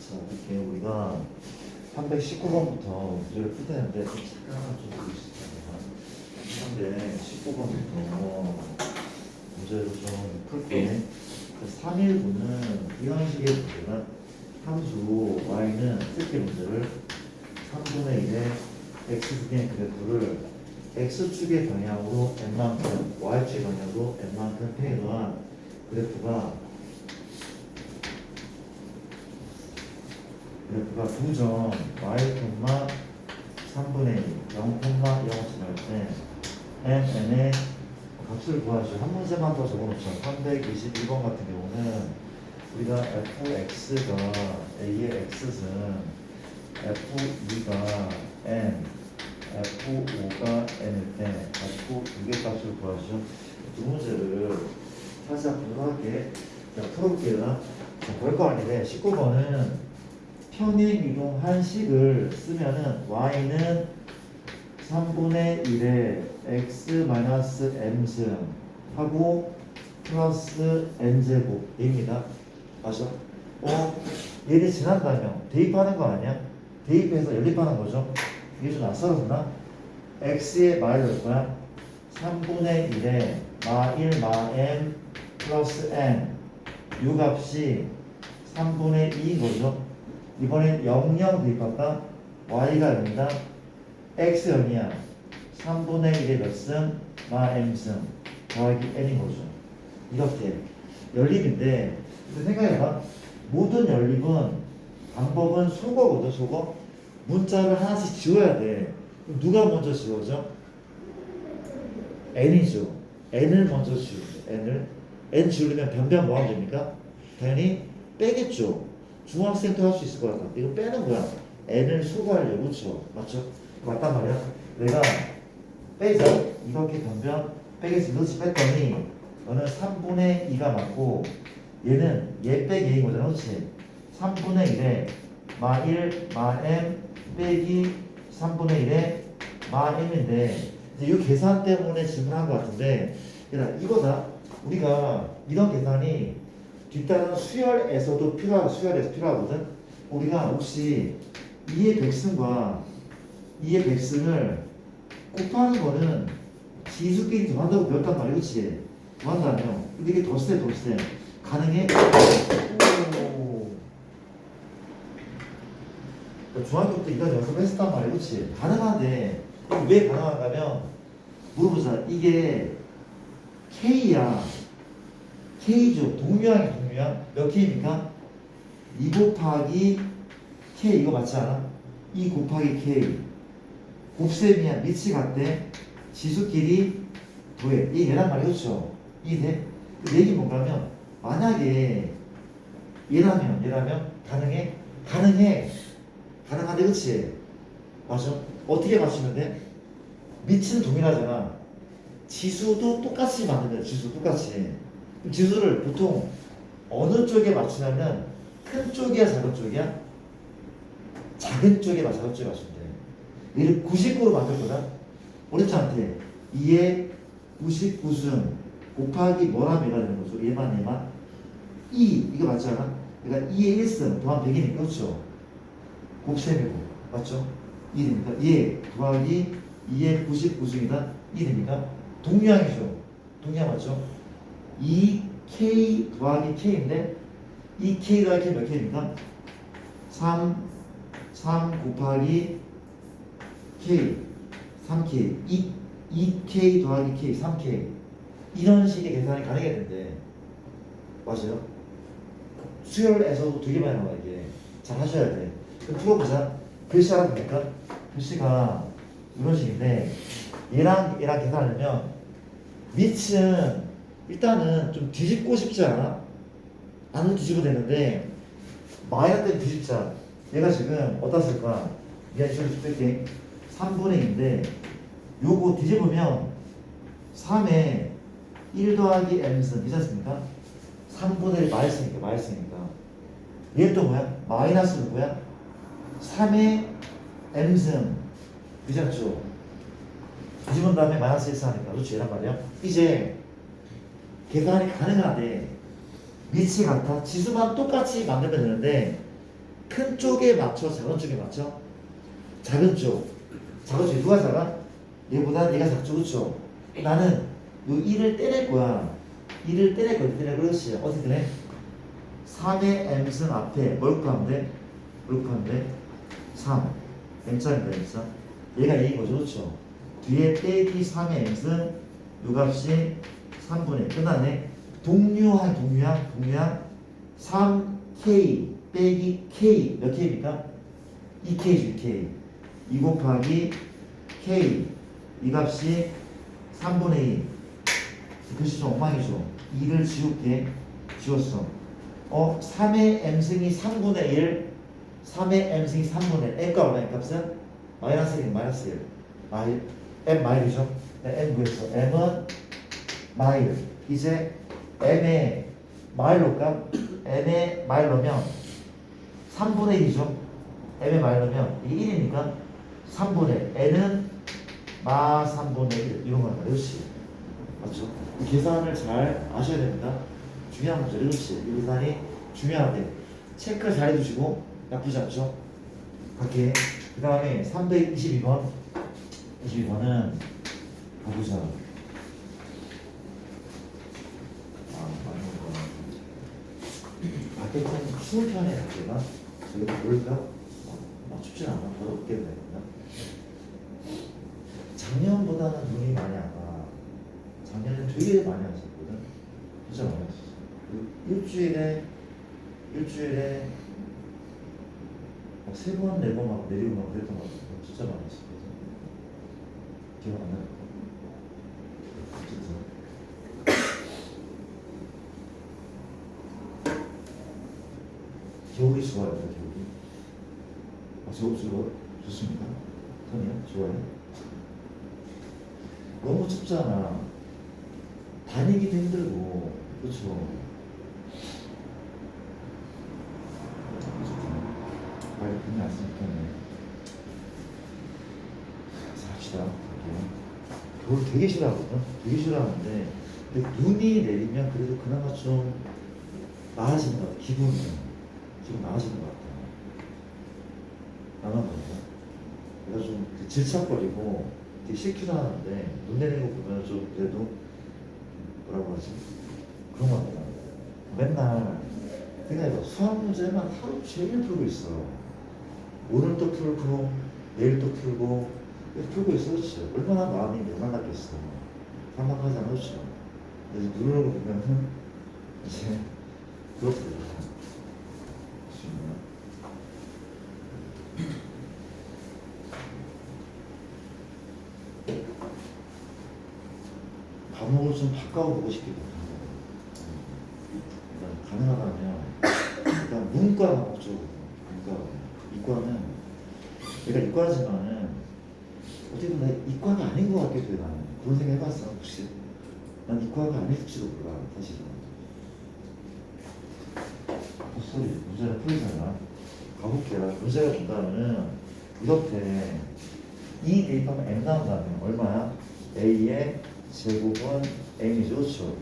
자, 이렇게 우리가 319번부터 문제를 풀 때는데 잠깐만 좀 보시죠. 319번부터 문제를 좀 풀게. 319는 이 형식의 문제는 함수 y는 쓸게 문제를 3분의 1의 x축의 그래프를 x축의 방향으로 n만큼 y축의 방향으로 n만큼 페이더한 그래프가 두점 y, 3분의 1, 0, 0쯤 할 때 n의 값을 구하시오. 한 문제만 더 적어놓자. 321번 같은 경우는 우리가 fx가 a의 x는 f2가 n, f5가 n일 때 f2개 값을 구하시오. 두 문제를 살짝 분석할게. 자, 풀어볼게요. 자, 별거 아닌데 19번은 평행이동 식을 쓰면은 y는 3분의 1에 x-m승 하고 플러스 n제곱입니다. 맞죠? 얘를 지난다면 대입하는 거 아니야? 대입해서 연립하는 거죠. 이게 좀 낯설었나? x의 마를 넣을 거야. 3분의 1에 마1 마-m 플러스 n 요 값이 3분의 2인 거죠. 이번엔 0, 0 대입할까? y가 0이다. x 0이야. 3분의 1의 몇 승? 마 m승 더하기 n인 거죠. 이렇게 연립인데 생각해봐. 모든 연립은 방법은 속어거든. 속어. 문자를 하나씩 지워야 돼. 그럼 누가 먼저 지워져? n이죠. n을 먼저 지우죠. n 지우려면 변변 뭐 하면 됩니까? 당연히 빼겠죠. 중학생도 할 수 있을 것 같아. 이거 빼는 거야. n을 소거하려고. 그렇죠? 맞죠? 맞단 말이야. 내가 빼자. 이렇게 변변 빼겠지. 이렇게 뺐더니 너는 3분의 2가 맞고 얘는 얘 빼기 얘인 거잖아. 그렇지? 3분의 1에 마 1, 마 m 빼기 3분의 1에 마 m인데 이제 이 계산 때문에 질문한 것 같은데 얘들아 이거다. 우리가 이런 계산이 뒤따르는 수열에서도 필요하거든. 우리가 혹시 2의 백승과 2의 백승을 곱하는 거는 지수끼리 더한다고 배웠단 말이야. 그치? 더한다며. 근데 이게 더 세. 가능해? 중학교 때 이런 연습했었단 말이야. 그치? 가능한데 왜 가능한가면 물어보자. 이게 K야. K죠. 동류항이 동류항. 몇 K입니까? 2 곱하기 K. 이거 맞지 않아? 2 곱하기 K. 곱셈이야. 밑이 같대. 지수끼리 더해. 이게 얘란 말이야. 그렇죠? 이게 돼? 그 얘기 뭔가면 만약에 얘라면 가능해? 가능한데 그치? 맞아? 어떻게 맞추면 돼? 밑은 동일하잖아. 지수도 똑같이 만들면 돼. 지수 똑같이. 지수를 보통 어느 쪽에 맞추냐면 큰 쪽이야 작은 쪽이야? 작은 쪽에 작은 쪽에 맞추면 돼. 얘를 99로 만들 거다. 어렵지 않대. 2의 99승 곱하기 뭐라면 얘가 되는 거죠. 얘만 2 이거 맞지 않아? 그러니까 2의 1승 더한 100이니까 그렇죠? 곱셈이고 맞죠? 2 됩니까? 얘 더하기 2의 99승이다 2 됩니까? 동류항이죠. 동류항 맞죠? 2k 더하기 k인데 2k 더하기 k 몇 k입니까? 3 곱하기 k 3k 2k 더하기 k 3k 이런 식의 계산이 가능했는데 맞아요? 수열에서도 되게 많이 나와 이게 잘 하셔야 돼. 그럼 풀어보자. 글씨 알아봅니까? 글씨가 이런 식인데 얘랑 계산하려면 밑은 일단은 좀 뒤집고 싶지 않아? 안으로 뒤집어도 되는데 마이너스 때문에 뒤집자. 얘가 지금 어디다 쓸까? 미안 이쪽으로 뺄게. 3분의 2인데 요거 뒤집으면 3에 1 더하기 m승 그렇지 않습니까? 3분의 1 마이너스니까 얘는 또 뭐야? 마이너스 누구야? 3의 m승 그렇지 않죠? 뒤집은 다음에 마이너스 1 하니까 그렇지 얘란 말이야. 이제 계산이 가능하대. 밑이 같아. 지수만 똑같이 만들면 되는데 큰 쪽에 맞춰, 작은 쪽에 맞춰? 작은 쪽. 작은 쪽이 누가 작아? 얘보다 얘가 작죠, 그쵸? 나는 요 1을 떼낼 거야. 1을 떼낼 거야, 떼낼 거야. 그렇지. 어떻게 떼내? 3의 m승 앞에 뭘 구하면 돼? 뭘 구하면 돼? 3. m자입니다, m자. 얘가 a인 거죠, 그쵸? 뒤에 빼기 3의 m승 요 값이 3분의 끝나네. 동류한 3k 빼기 k 몇 k입니까? 2k죠, 2k. 2 곱하기 k 이 값이 3분의 2. 글씨 좀 엉망이죠. 2를 지울게. 지웠어. 3의 m승이 3분의 1. 3의 m승이 3분의 1. m가 얼마? m값은? 마이너스 1. 마이너스 1. m 마일이죠. m 구했어. m은 마일. 이제 m의 마일로가 m의 마일로면 3분의 1이죠. m의 마일로면 이게 1이니까 3분의 n은 마 3분의 1 이런 거란 말이야. 그렇지. 맞죠? 이 계산을 잘 아셔야 됩니다. 중요한 문제. 그렇지. 이 계산이 중요한데 체크 잘 해주시고 나쁘지 않죠? 갈게. 그 다음에 322번 22번은 가보자. 밖에 좀 추운 편에 갈게가 저기 모를까? 춥진 않아. 더 덥겠네. 작년보다는 눈이 많이 안 와. 작년에 되게 많이 왔었거든. 진짜 많이 왔었어. 일주일에 막 3번, 4번 막 내리고 막 그랬던 것 같아. 진짜 많이 왔었거든. 기억 안 나? 어쨌든. 겨울이 좋아요, 겨울이. 겨울 좋습니다. 선이요? 좋아요. 너무 춥잖아. 다니기도 힘들고, 그렇죠. 빨리 끝이 났으면 좋겠네. 자, 합시다. 겨울 되게 싫어하거든. 되게 싫어하는데, 근데 눈이 내리면 그래도 그나마 좀 나아지는 것 같아. 기분이 지금 나아지는 것 같아. 나만 그런가? 내가 좀 질척거리고 되게 싫기도 하는데 눈 내리는 거 보면 좀 그래도 뭐라고 하지? 그런 것 같아. 맨날 생각해봐. 수학 문제만 하루 종일 풀고 있어. 오늘 또 풀고 내일 또 풀고 풀고 있어. 그렇지. 얼마나 마음이 메말랐겠어. 삭막하지 않았죠. 그래서 누르는 거 보면은 이제 그렇더라고. 과목을 좀 바꿔보고 싶기도 하고 가능하다면 일단 문과 과목 쪽으로 이과는 내가 이과지만은 어쨌든 나 이과가 아닌 것 같기도 해. 나는 그런 생각 해봤어. 혹시 난 이과가 아닐지도 몰라 사실은. 소리 문제를 풀잖아. 가볼게. 문제가 본다면은 이렇게 이 대입하면 m 나온다면 얼마야? a의 제곱은 n이죠. 그렇죠?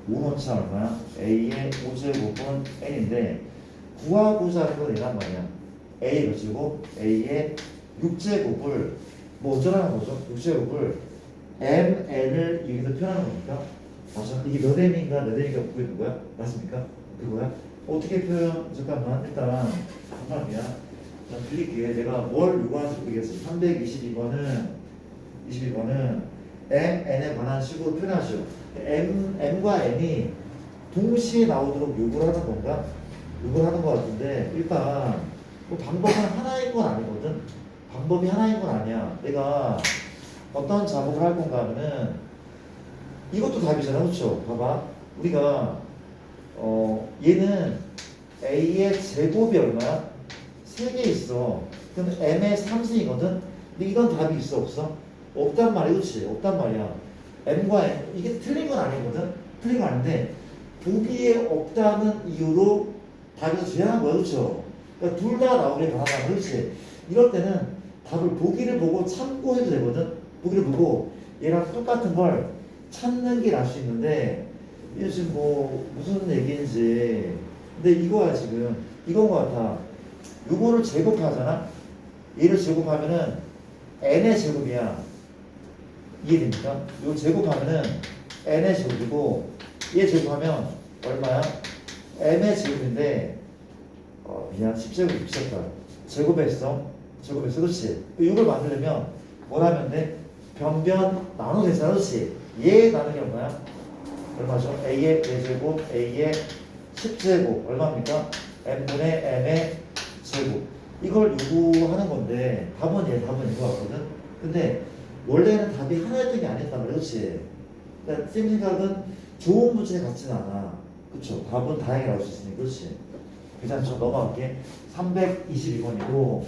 5원차 얼마야? a의 5제곱은 n인데 구하고자 하는 건 얘란 말이야. a 그치고 a의 6제곱을 뭐 어쩌라는 거죠? 6제곱을 mn을 여기서 표현하는 겁니까? 맞아? 이게 몇 m인가 몇 m인가 묻고 있는 거야? 맞습니까? 그거야? 어떻게 표현? 잠깐만 일단 정말이야. 자, 빌릴게. 내가 뭘 요구하는지 모르겠어. 22번은 mn에 관한 식으로 표현하죠. m과 n이 동시에 나오도록 요구를 하는 건가? 요구를 하는 것 같은데 일단 뭐 방법은 하나인 건 아니거든. 방법이 하나인 건 아니야. 내가 어떤 작업을 할 건가 하면은 이것도 답이잖아. 그렇죠? 봐봐. 우리가 얘는 a의 제곱이 얼마야? 3개 있어. 그럼 m의 3승이거든? 근데 이건 답이 있어 없어? 없단 말이야. 그렇지? 없단 말이야. m과 n 이게 틀린 건 아니거든? 틀린 건 아닌데 보기에 없다는 이유로 답에서 제한한 거야. 그렇죠? 그러니까 둘 다 나오길 바란다. 그렇지? 이럴 때는 답을 보기를 보고 참고해도 되거든? 보기를 보고 얘랑 똑같은 걸 찾는 게 나을 수 있는데 이게 지금 뭐 무슨 얘기인지 근데 이거야 지금 이건 것 같아. 요거를 제곱하잖아. 얘를 제곱하면은 n의 제곱이야. 이해됩니까? 요 제곱하면은 n의 제곱이고 얘 제곱하면 얼마야? m의 제곱인데 미안 10제곱 미쳤다. 제곱했어. 그렇지? 이걸 만들려면 뭘 하면 돼? 변변 나누겠어. 그렇지? 얘 나누기 얼마야? 얼마죠? a의 4제곱 a의 10제곱 얼마입니까? n분의 m의 제곱 이걸 요구하는 건데 답은 이거 같거든? 근데 원래는 답이 하나였던 게 아니었단 말이야. 그렇지? 그러니까 쌤 생각은 좋은 문제 같진 않아. 그쵸? 답은 다양하게 나올 수 있으니 그렇지? 괜찮죠? 넘어갈게. 322번이고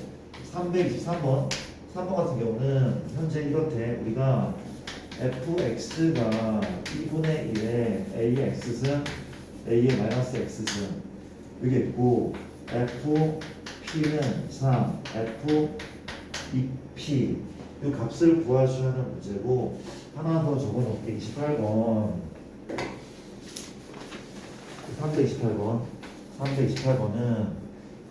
323번 3번 같은 경우는 현재 이렇대. 우리가 fx가 2분의 1에 a의 x승 a의 마이너스 x승 이게 있고 fp는 3 f 2p 이 값을 구하시는 문제고 하나 더 적어놓을게. 28번 328번은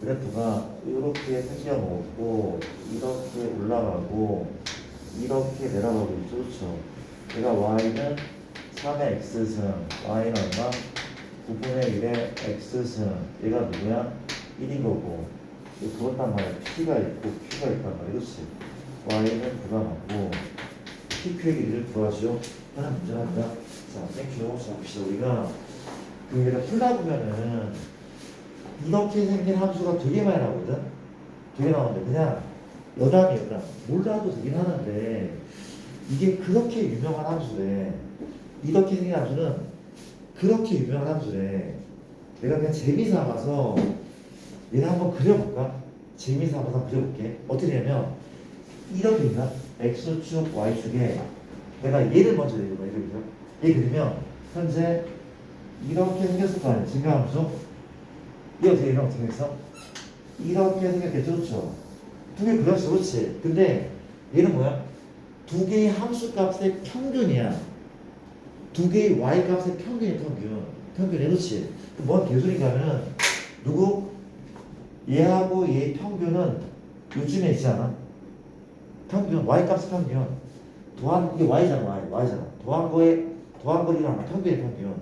그래프가 이렇게 생겨먹고 이렇게 올라가고 이렇게 내려가고 있죠. 그렇죠? 얘가 y는 3의 x승 y는 얼마? 9분의 1의 x승 얘가 누구야? 1인 거고 그렇단 말이야. p가 있고 q가 있단 말이야. 그렇지? y는 부담하고 pq의 길이를 구하죠. 하나 문제랍니다. 자, 땡큐. 자, 봅시다. 우리가 그 얘를 풀다 보면은 이렇게 생긴 함수가 되게 많이 나오거든? 되게 나오는데 그냥 여담이야. 몰라도 되긴 하는데 이게 그렇게 유명한 함수래. 이렇게 생긴 함수는 그렇게 유명한 함수래. 내가 그냥 재미삼아서 얘를 한번 그려볼까? 재미삼아서 그려볼게. 어떻게 되냐면 이렇게 있나? x축, y축에 내가 얘를 먼저 내려봐. 얘 그리면 현재 이렇게 생겼을 거 아니야. 증가함수 이렇게 생겼어? 이렇게 생겼겠죠. 그렇죠? 두 개 그렸어. 그렇지? 근데 얘는 뭐야? 두 개의 함수 값의 평균이야. 두 개의 y 값의 평균이 평균이 그렇지? 뭔 개소리인가 하면은 누구? 얘하고 얘의 평균은 요즘에 있지 않아? 평균 y 값의 평균 더한 이게 y잖아. y잖아. 더한 거리가 평균의 평균.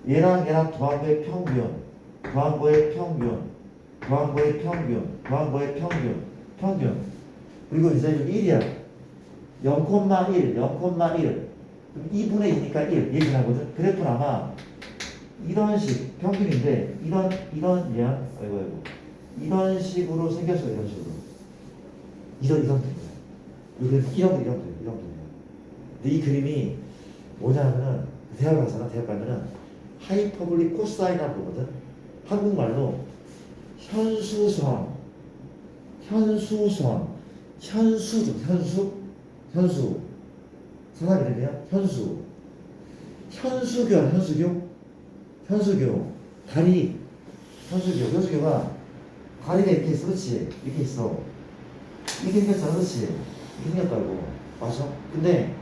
얘랑 더한 거의 평균, 더한 거의 평균, 더한 거의 평균, 더한 거의 평균. 그리고 이제 1이야. 0,1, 0,1. 2분의 2니까 1. 얘기 나거든. 그래프는 아마 이런 식, 평균인데, 이런, 아이고. 이런 식으로 생겼어, 이런 식으로. 이런 그림이야. 이런 그림이야. 근데 이 그림이 뭐냐면은, 대학 가면은, 하이퍼볼릭 코사인이라고 부르거든. 한국말로 현수선 사람 이름이야? 현수교 다리 현수교가 다리가 이렇게 있어. 그렇지? 이렇게 있어. 이렇게 생겼잖아. 그렇지? 이렇게 생겼다고. 맞아? 근데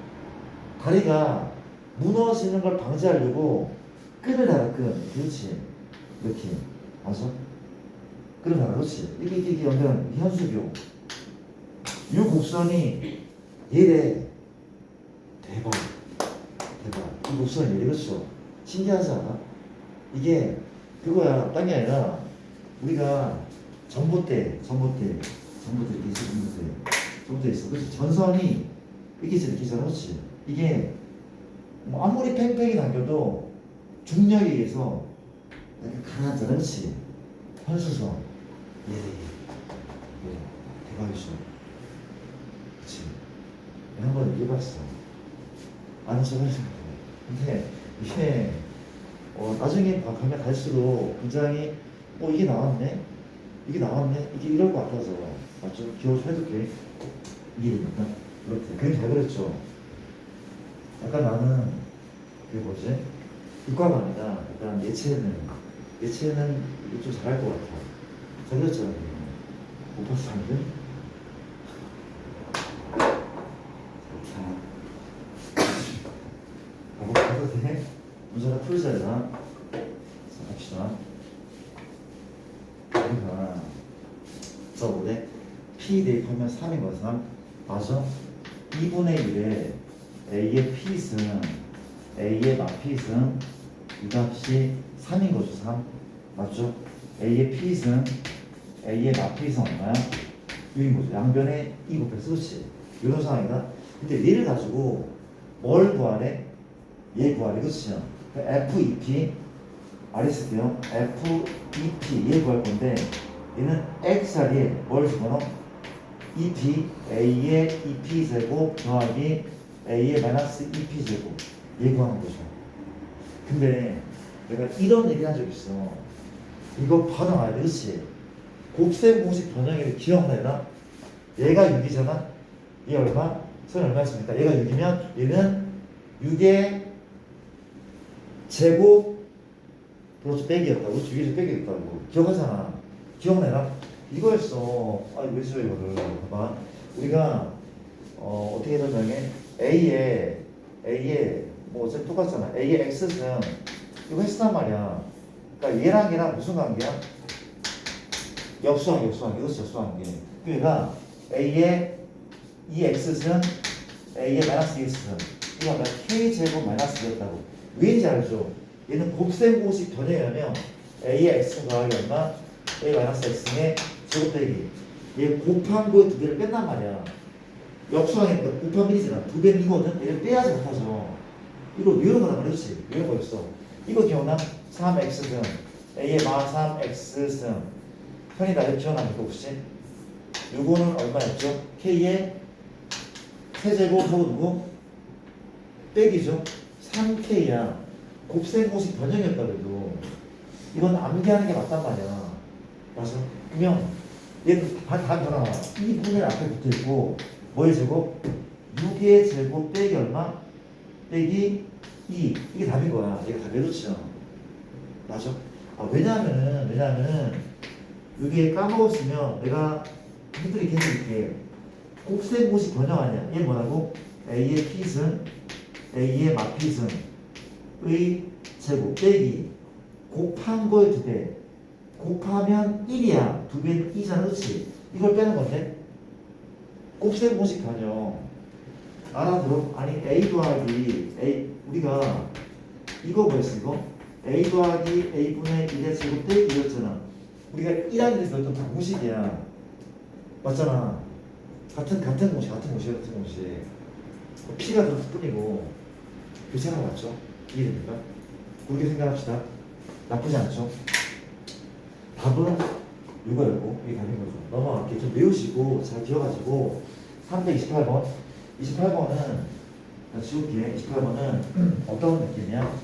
다리가 무너지는 걸 방지하려고 끈을 달아. 그렇지? 이렇게. 맞아? 끈을 달아. 그렇지? 이렇게 연결한 현수교. 이 곡선이 얘래. 대박. 이 곡선이 얘래. 그렇죠? 신기하지 않아? 이게 그거야. 딴 게 아니라 우리가 전봇대 있어. 그렇지? 전선이 이렇게 있잖아. 그렇지? 이게 뭐 아무리 팽팽히 당겨도 중력에 의해서 약간 가라앉잖아. 그렇지? 현수선. 예. 대박이죠. 그치? 내가 한번 얘기해봤어. 아는 척 하지 말고. 근데 이게 나중에 가면 갈수록 굉장히 이게 나왔네? 이게 이럴 것 같아서 맞죠? 기억 좀 해둘게. 이해됩니까? 그렇대. 그림 잘 그렸죠? 약간 나는 그게 뭐지? 이과가 아니라 약간 예체는 좀 잘할 것 같아. 잘 그렸잖아. 못 봤어 안 돼? 가도 돼? 문제 하나 풀자. 자, 갑시다. 우리가 써보래. P 대입하면 3인 거야 3. 맞아? 2분의 1에 A의 P승 A의 마P승 이 값이 3인 거죠 3. 맞죠? A의 P승 A의 마P승 얼마야? 6인 거죠. 양변에 2 곱해서 그렇지. 이런 상황이다. 근데 얘를 가지고 뭘 구하래? 얘 구하래. 그렇죠? FEP 아래 쓸게요. FEP 얘 구할 건데 얘는 X 자리에 뭘 집어넣어? EP A의 EP 제곱 더하기 A의 마이너스 EP 제곱 얘 구하는 거죠. 근데 내가 이런 얘기 한 적 있어. 이거 반응해야 돼. 그렇지? 곱셈 공식 변형이 기억나나? 얘가 6이잖아. 얘 얼마? 선이 얼마였습니까? 얘가 6이면 얘는 6의 제곱 플러스 빼기였다고. 6에서 빼기였다고. 기억하잖아. 기억나나? 이거였어. 아, 왜 써, 이거를. 봐봐. 우리가, 어떻게 해야 되냐면, A에, 뭐, 어차피 똑같잖아. A의 X승, 이거 했단 말이야. 그러니까 얘랑 무슨 관계야? 역수관계. 이것이 역수관계. 그러니까, A의 이 X승, A의 마이너스 X승. 이거 아까 K제곱 마이너스 X였다고. 왜인지 알죠? 얘는 곱셈 공식 변형이라면, A의 X승 더하기 얼마? A 마이너스 X승의 제곱 빼기. 얘 곱한 거에 두 개를 뺀단 말이야. 역수항이니까 곱한 미리잖아. 두 배는 이거는 얘를 빼야지 못하죠. 이거 이런 거란 말이지. 이런 거였어. 이거 기억나? 3x승 A의 마 3x승 편이 다 기억납니까 혹시? 요거는 얼마였죠? K의 세제곱하고 누구? 빼기죠. 3K야. 곱셈 공식 변형이었다 그래도 이건 암기하는 게 맞단 말이야. 맞아? 그러면 얘는 다 변화. 2분의 앞에 붙어있고 뭐의 제곱? 6의 제곱 빼기 얼마? 빼기 2. 이게 답인 거야. 얘가 답이 그렇죠. 맞아? 아, 왜냐하면은 이게 까먹었으면 내가 힌트를 이렇게 해줄게. 곱셈 공식 변형 아니야. 얘 뭐라고? A의 P승 A의 마P승의 제곱 빼기 곱한 거에 2배 곱하면 1이야. 2배는 2잖아. 그렇지? 이걸 빼는 건데 곱셈 공식 변형 알아들어? 아니 A 더하기 A 우리가 이거 뭐였어 이거? A 더하기 A분의 1의 제곱 빼기 이었잖아. 우리가 1학년에서 배웠던 그 공식이야. 맞잖아. 같은 공식. P가 더 뿐이고 그 생각 맞죠? 이해됩니까? 그렇게 생각합시다. 나쁘지 않죠? 답은 이거였고 이게 답인 거죠. 넘어갈게. 좀 외우시고 잘 기억하시고 328번 28번은 지울게. 28번은 어떤 느낌이야?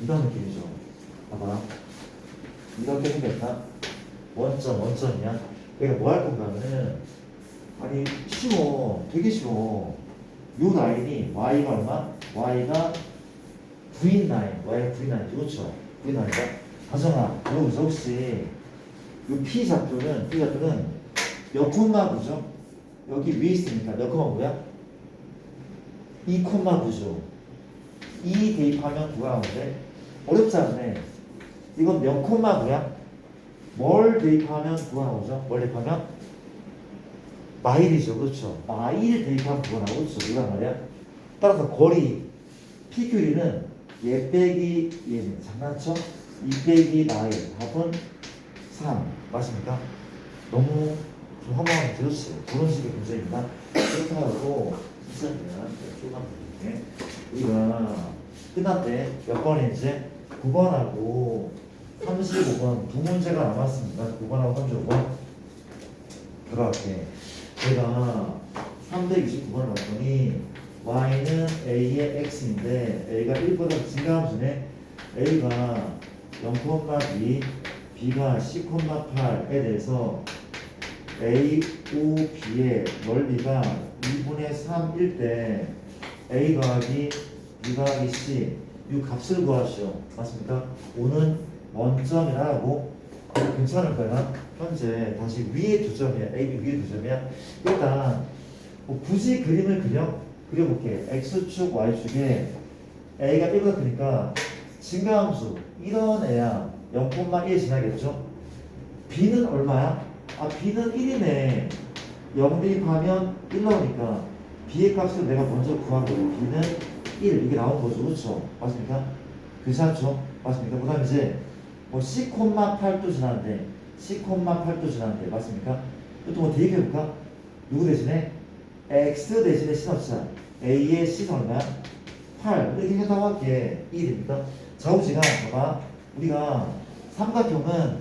이런 느낌이죠. 봐봐. 이렇게 생겼다. 원점이야. 내가 뭐 할 건가 하면은 아니 쉬워. 되게 쉬워. 요 라인이 y가 얼마? y가 9인 라인. y가 9인 라인. 그렇죠? 9인 라인이다. 다정아 여기서 혹시 요 P좌표는 몇 콤마 구죠? 여기 위에 있으니까 몇 콤마 구야? 2 콤마 구죠. 2 대입하면 구하면 돼? 어렵지 않네. 이건 몇 콤마 구야? 뭘 대입하면 구하는 거죠? 뭘 대입하면? 마일이죠. 그렇죠? 마일 대입하면 구하는 거죠. 이거 말이야. 따라서 거리 PQ리는 얘 빼기 얘는 장난쳐? 2 빼기 마일 답은 3 맞습니까? 너무 좀 허무하면 되었어요. 그런 식의 문제입니다. 그렇다고 있으면 조금 볼게. 우리가 끝났대. 몇 번인지? 9번하고 35번 두 문제가 남았습니다. 9번하고 35번 들어갈게. 제가 329번을 봤더니 y는 a의 x인데 a가 1보다 증가함수네. a가 0,2 b가 10,8에 대해서 a, o, b의 넓이가 2분의 3일 때 a 더하기 b 더하기 c 이 값을 구하시오. 맞습니까? o는 원점이라고. 괜찮을 거야. 현재 다시 위에 두 점이야. a, b 위에 두 점이야. 일단 뭐 굳이 그림을 그려볼게. x축, y축에 a가 1보다 크니까 증가함수 이런 애야 0,1 지나겠죠? b는 얼마야? 아 b는 1이네. 0 대입하면 1 나오니까 b의 값을 내가 먼저 구한 거예요. b는 1 이게 나온 거죠. 그렇죠? 맞습니까? 괜찮죠? 맞습니까? 그 다음에 이제 뭐 C,8도 지났는데 C,8도 지났는데 맞습니까? 또 뭐 대입해볼까? 누구 대신에? X 대신에 C 넣자. A의 C는 얼마야? 8 이렇게 해서 할게 1입니다. 좌우지가 봐봐 우리가 삼각형은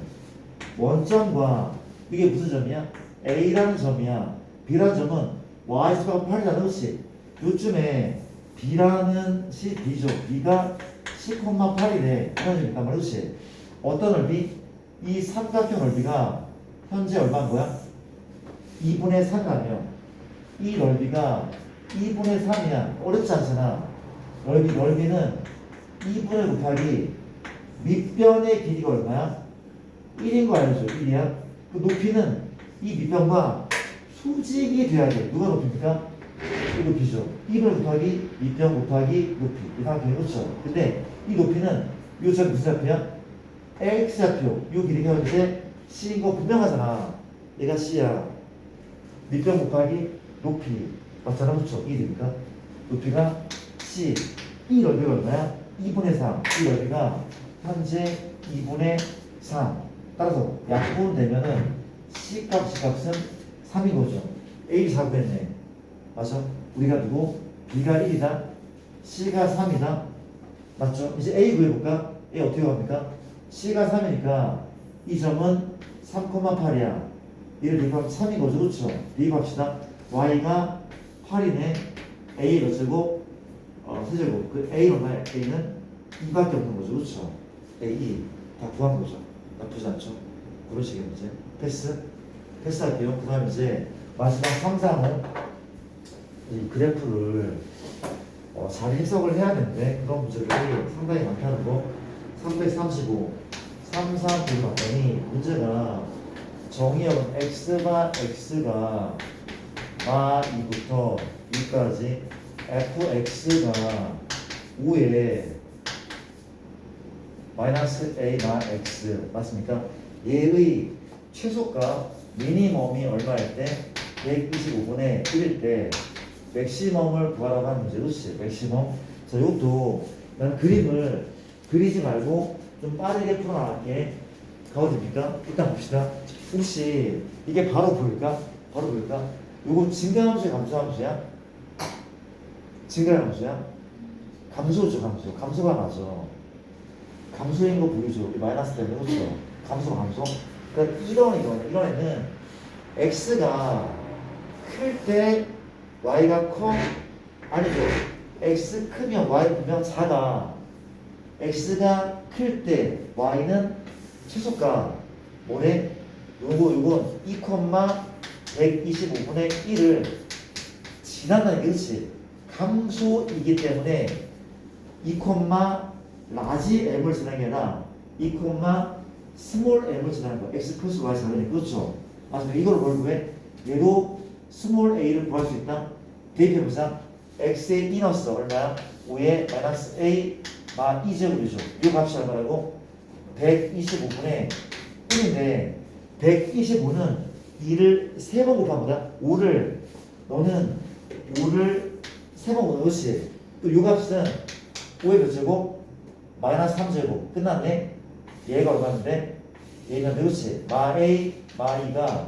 원점과 이게 무슨 점이야? A라는 점이야. B라는 점은 Y수가 8이라는 것이 요즘에 B라는 B죠. B가 C,8이래 하는 점이니까 말이지. 어떤 넓이? 이 삼각형 넓이가 현재 얼마인 거야? 2분의 3이라며 이 넓이가 2분의 3이야. 어렵지 않잖아. 넓이는 2분의 곱하기 밑변의 길이가 얼마야? 1인 거 알죠? 1이야. 그 높이는 이 밑변과 수직이 돼야 돼. 누가 높입니까? 이 높이죠. 2분의 곱하기 밑변 곱하기 높이. 이 삼각형이 그렇죠. 근데 이 높이는 요 점 무슨 좌표야? X좌표. 요 길이가 현재 C인 거 분명하잖아. 얘가 C야. 밑변 곱하기 높이. 맞잖아. 그렇죠? 1이니까. 높이가 C. 이 넓이가 얼마야? 2분의 3. 이 넓이가 현재 2분의 3. 따라서 약분되면은 C 값은 3인 거죠. A 4구했네. 맞아? 우리가 누구? B가 1이다. C가 3이다. 맞죠? 이제 A 구해볼까? A 어떻게 구합니까? C가 3이니까 이 점은 3,8이야. 얘를 대입하면 3인 거죠. 그렇죠? 대입합시다. Y가 8이네. A 몇 제곱? 세제곱. 그 A는 얼마야? A는 2밖에 없는 거죠. 그렇죠? A 다 구한 거죠. 나쁘지 않죠? 그런 식의 문제. 패스할게요. 그 다음에 이제 마지막 3, 4는 이 그래프를 잘 해석을 해야 되는데 그런 문제들이 상당히 많다는 거. 335, 3, 4 보고 봤더니 문제가 정의역은 x가 마 2부터 2까지 fx가 5에 마이너스 a 마 x 맞습니까? 얘의 최소값 미니멈이 얼마일 때? 125분의 1일 때 맥시멈을 구하라고 하는 문제. 그렇지? 맥시멈. 자, 이것도 난 그림을 그리지 말고 좀 빠르게 풀어나갈게. 가도 됩니까? 일단 봅시다. 혹시 이게 바로 보일까? 요거 증가함수야 감소함수야? 증가함수야? 감소죠. 감소가 맞아. 감소인 거 보이죠? 마이너스 때문에 그렇죠? 감소. 그러니까 이런 애는 x가 클 때 y가 커? 아니죠. x 크면 y 보면 작아. x가 클 때 y는 최소값 뭐래? 요건 2,125분의 1을 지난다는 게 그렇지. 감소이기 때문에 2, 라지 m을 지나는 게 아니라 2, 스몰 m을 지나는 거야. x 플러스 y 작으니까. 그렇죠? 맞습니다. 이걸 뭘 구해? 얘도 스몰 a를 구할 수 있다. 대입해보자. x의 이너스 얼마야? 5에 마이너스 a 마 2제곱이죠. 이 값이 얼마라고? 125분의 1인데 125는 2를 3번 곱한 거다. 5를 너는 5를 3번 곱한 것이 또 이 값은 5의 몇 제곱? 마이너스 3제곱. 끝났네. 얘가 얼마인데? 얘가 그렇지. 마 a 마 2가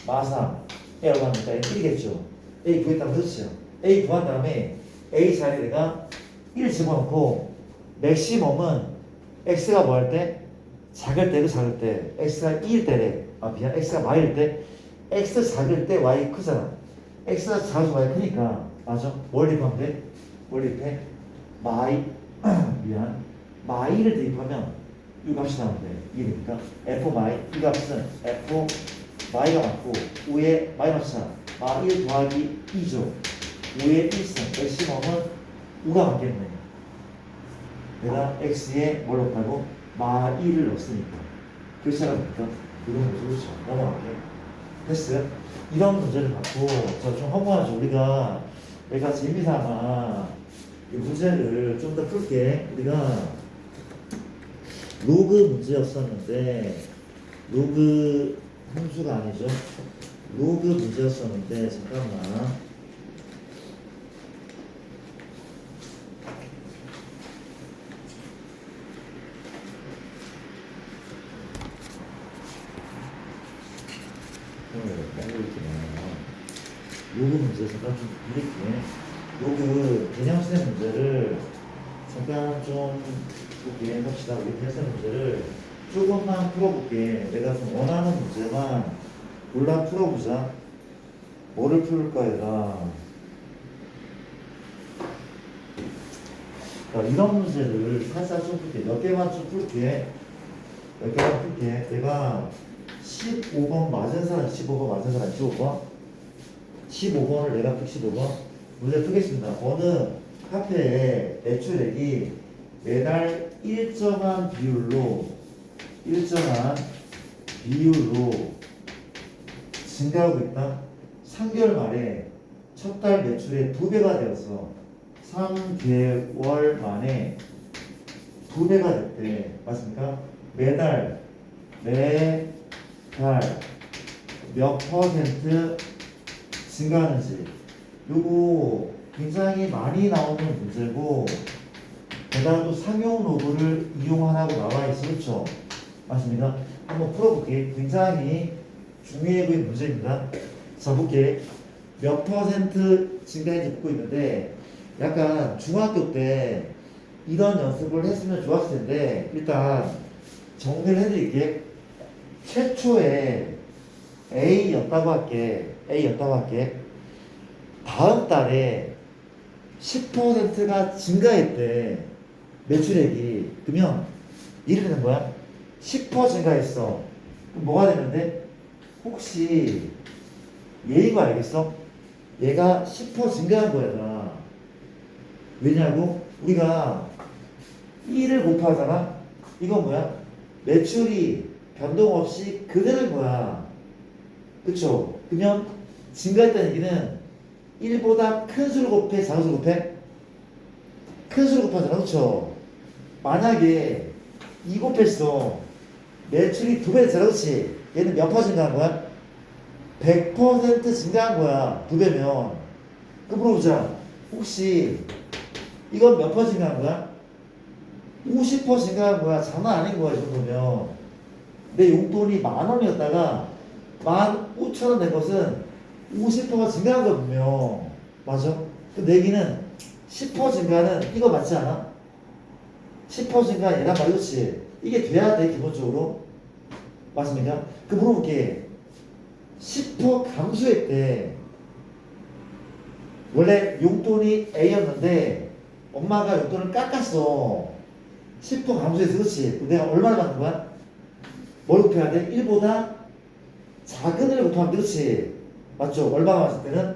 마 3. a 얼마입니까? A 1이겠죠. a 구했다면 그렇죠. a 구한 다음에 a 자리에다가 1 집어넣고 맥시멈은 x가 뭐 할 때? 작을 때 x가 2일 때래. x가 마일 때 x 작을 때 y 크잖아. x가 작아서 y 크니까 맞아. 뭘 대입하면 돼? 마이 마이를 대입하면 이 값이 나오는데 1이니까 f 마이 이 값은 f 마이가 맞고 5의 마이너스 4 마 1 더하기 2죠. 5의 1승 맥시멈은 5가 맞겠네. 내가 x에 뭘 넣었다고? 마 1을 넣었으니까 그렇지 않습니까? 이런 거죠. 그렇죠. 넘어갈게. 됐어요? 이런 문제를 갖고 좀 허무하죠. 내가 재미삼아 이 문제를 좀 더 풀게. 우리가 로그 문제였었는데 로그 함수가 아니죠. 로그 문제였었는데 잠깐만. 로그 문제 잠깐 좀 드릴게. 로그 개념수의 문제를 잠깐 좀 볼게. 합시다. 우리 개념수의 문제를 조금만 풀어볼게. 내가 좀 원하는 문제만 골라 풀어보자. 뭐를 풀까 얘가. 자, 이런 문제를 살짝 좀 풀게. 몇 개만 좀 풀게. 몇 개만 풀게. 내가 15번 맞은 사람, 15번 맞은 사람, 15번. 15번을 내가 풀 15번. 문제 풀겠습니다. 어느 카페에 매출액이 매달 일정한 비율로 증가하고 있다. 3개월 만에 첫 달 매출의 2배가 되었어. 3개월 만에 2배가 됐대. 맞습니까? 매달 몇 퍼센트 증가하는지. 요거 굉장히 많이 나오는 문제고, 게다가 또 상용 로그를 이용하라고 나와 있어. 그렇죠? 맞습니다. 한번 풀어볼게. 굉장히 중요해 보이는 문제입니다. 자, 볼게. 몇 퍼센트 증가인지 묻고 있는데, 약간 중학교 때 이런 연습을 했으면 좋았을 텐데, 일단 정리를 해드릴게. 최초에 A였다고 할게. 다음 달에 10%가 증가했대. 매출액이. 그러면 이렇게 되는 거야. 10% 증가했어. 그럼 뭐가 되는데? 혹시 얘인 거 알겠어? 얘가 10% 증가한 거야. 왜냐고? 우리가 1을 곱하잖아? 이건 뭐야? 매출이 변동 없이 그대로인 거야. 그쵸? 그러면 증가했다는 얘기는 1보다 큰 수를 곱해, 작은 수를 곱해? 큰 수를 곱하잖아. 그쵸? 만약에 2 곱했어. 매출이 2배 됐잖아. 그치? 얘는 몇 퍼센트 증가한 거야? 100% 증가한 거야. 2배면. 그럼 물어보자. 혹시 이건 몇 퍼센트 증가한 거야? 50% 증가한 거야. 장난 아닌 거야. 이 정도면. 내 용돈이 10,000원이었다가 15,000원 된 것은 50%가 증가한 거 분명. 맞아? 그 내기는 10% 증가는 이거 맞지 않아? 10% 증가 얘란 말이 그렇지? 이게 돼야 돼 기본적으로. 맞습니까? 그 물어볼게. 10% 감소했대. 원래 용돈이 A였는데 엄마가 용돈을 깎았어. 10% 감소해서. 그렇지? 내가 얼마나 받는 거야? 뭘 곱해야 돼? 1보다 작은 1을 곱하면 돼. 그렇지? 맞죠? 얼마가 맞을 때는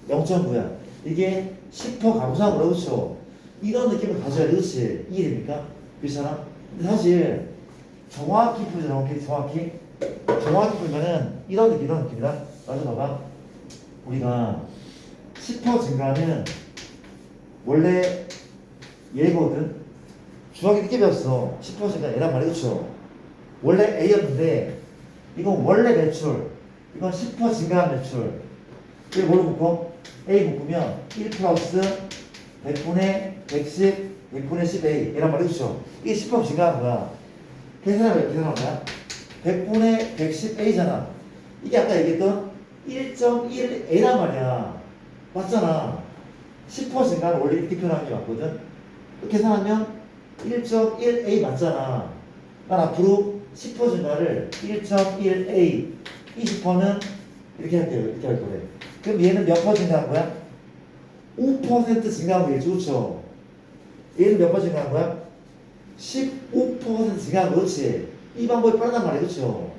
0.9야. 이게 10% 감소한 거라. 그렇죠? 이런 느낌을 가져야 돼. 그렇지? 이해됩니까? 그렇잖아? 근데 사실 정확히 풀잖아. 정확히 풀면은 이런 느낌이다. 맞아. 봐봐. 우리가 10% 증가는 원래 얘거든. 중학교 늦게 배웠어. 10% 증가 얘란 말이야. 그렇죠? 원래 A였는데 이건 원래 매출, 이건 10% 증가한 매출. 이게 뭘로 묶어? A 묶으면 1 플러스 100분의 110, 100분의 10A 이란 말이야. 그렇죠? 이게 10% 증가한 거야. 계산한 거야. 100분의 110A잖아. 이게 아까 얘기했던 1.1A란 말이야. 맞잖아. 10% 증가는 원래 이렇게 표현하는 게 맞거든. 계산하면 1.1A 맞잖아. 난 앞으로 10% 증가를 1.1A, 20%는 이렇게 할게요. 이렇게 할 거래. 그럼 얘는 몇 퍼센트 증가한 거야? 5% 증가한 거겠지. 그렇죠? 얘는 몇 퍼센트 증가한 거야? 15% 증가한 거. 그렇지? 이 방법이 빠르단 말이야. 그렇죠?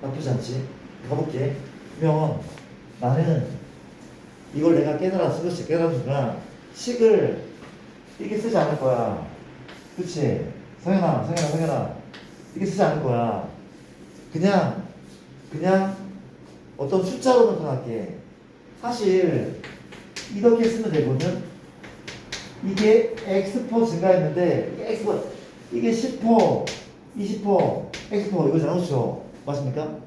나쁘지 않지? 가볼게. 그러면 나는 이걸 내가 깨달았어. 그렇지? 깨달았으니까 식을 이렇게 쓰지 않을 거야. 그렇지? 성현아. 이렇게 쓰지 않을 거야. 그냥 어떤 숫자로 나타날게. 사실 이렇게 쓰면 되거든. 이게 X% 증가했는데 이게 10%, 20%, X% 이거잖아. 그렇죠? 맞습니까?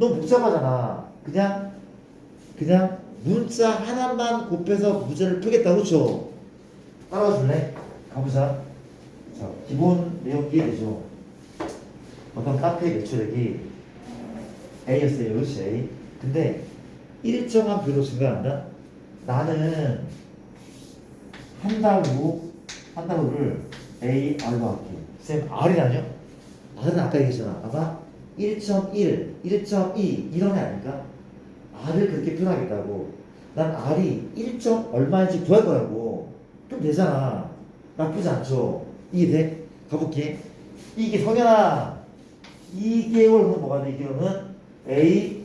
너무 복잡하잖아. 그냥 문자 하나만 곱해서 문제를 풀겠다. 그렇죠? 따라와 줄래? 가보자. 자, 기본 내용 이해되죠? 어떤 카페의 매출액이 A였어요. 그렇지? A. 근데 일정한 별로 증가한다? 나는 한 달후를 A, R로 할게. 쌤, R이라뇨? R은 아까 얘기했잖아. 아마 1.1, 1.2 이런 애 아닐까? R을 그렇게 표현하겠다고. 난 R이 1. 얼마인지 구할 거라고. 그럼 되잖아. 나쁘지 않죠? 이해돼? 가볼게. 이게 성현아 2개월은 뭐가 돼? 2개월은 A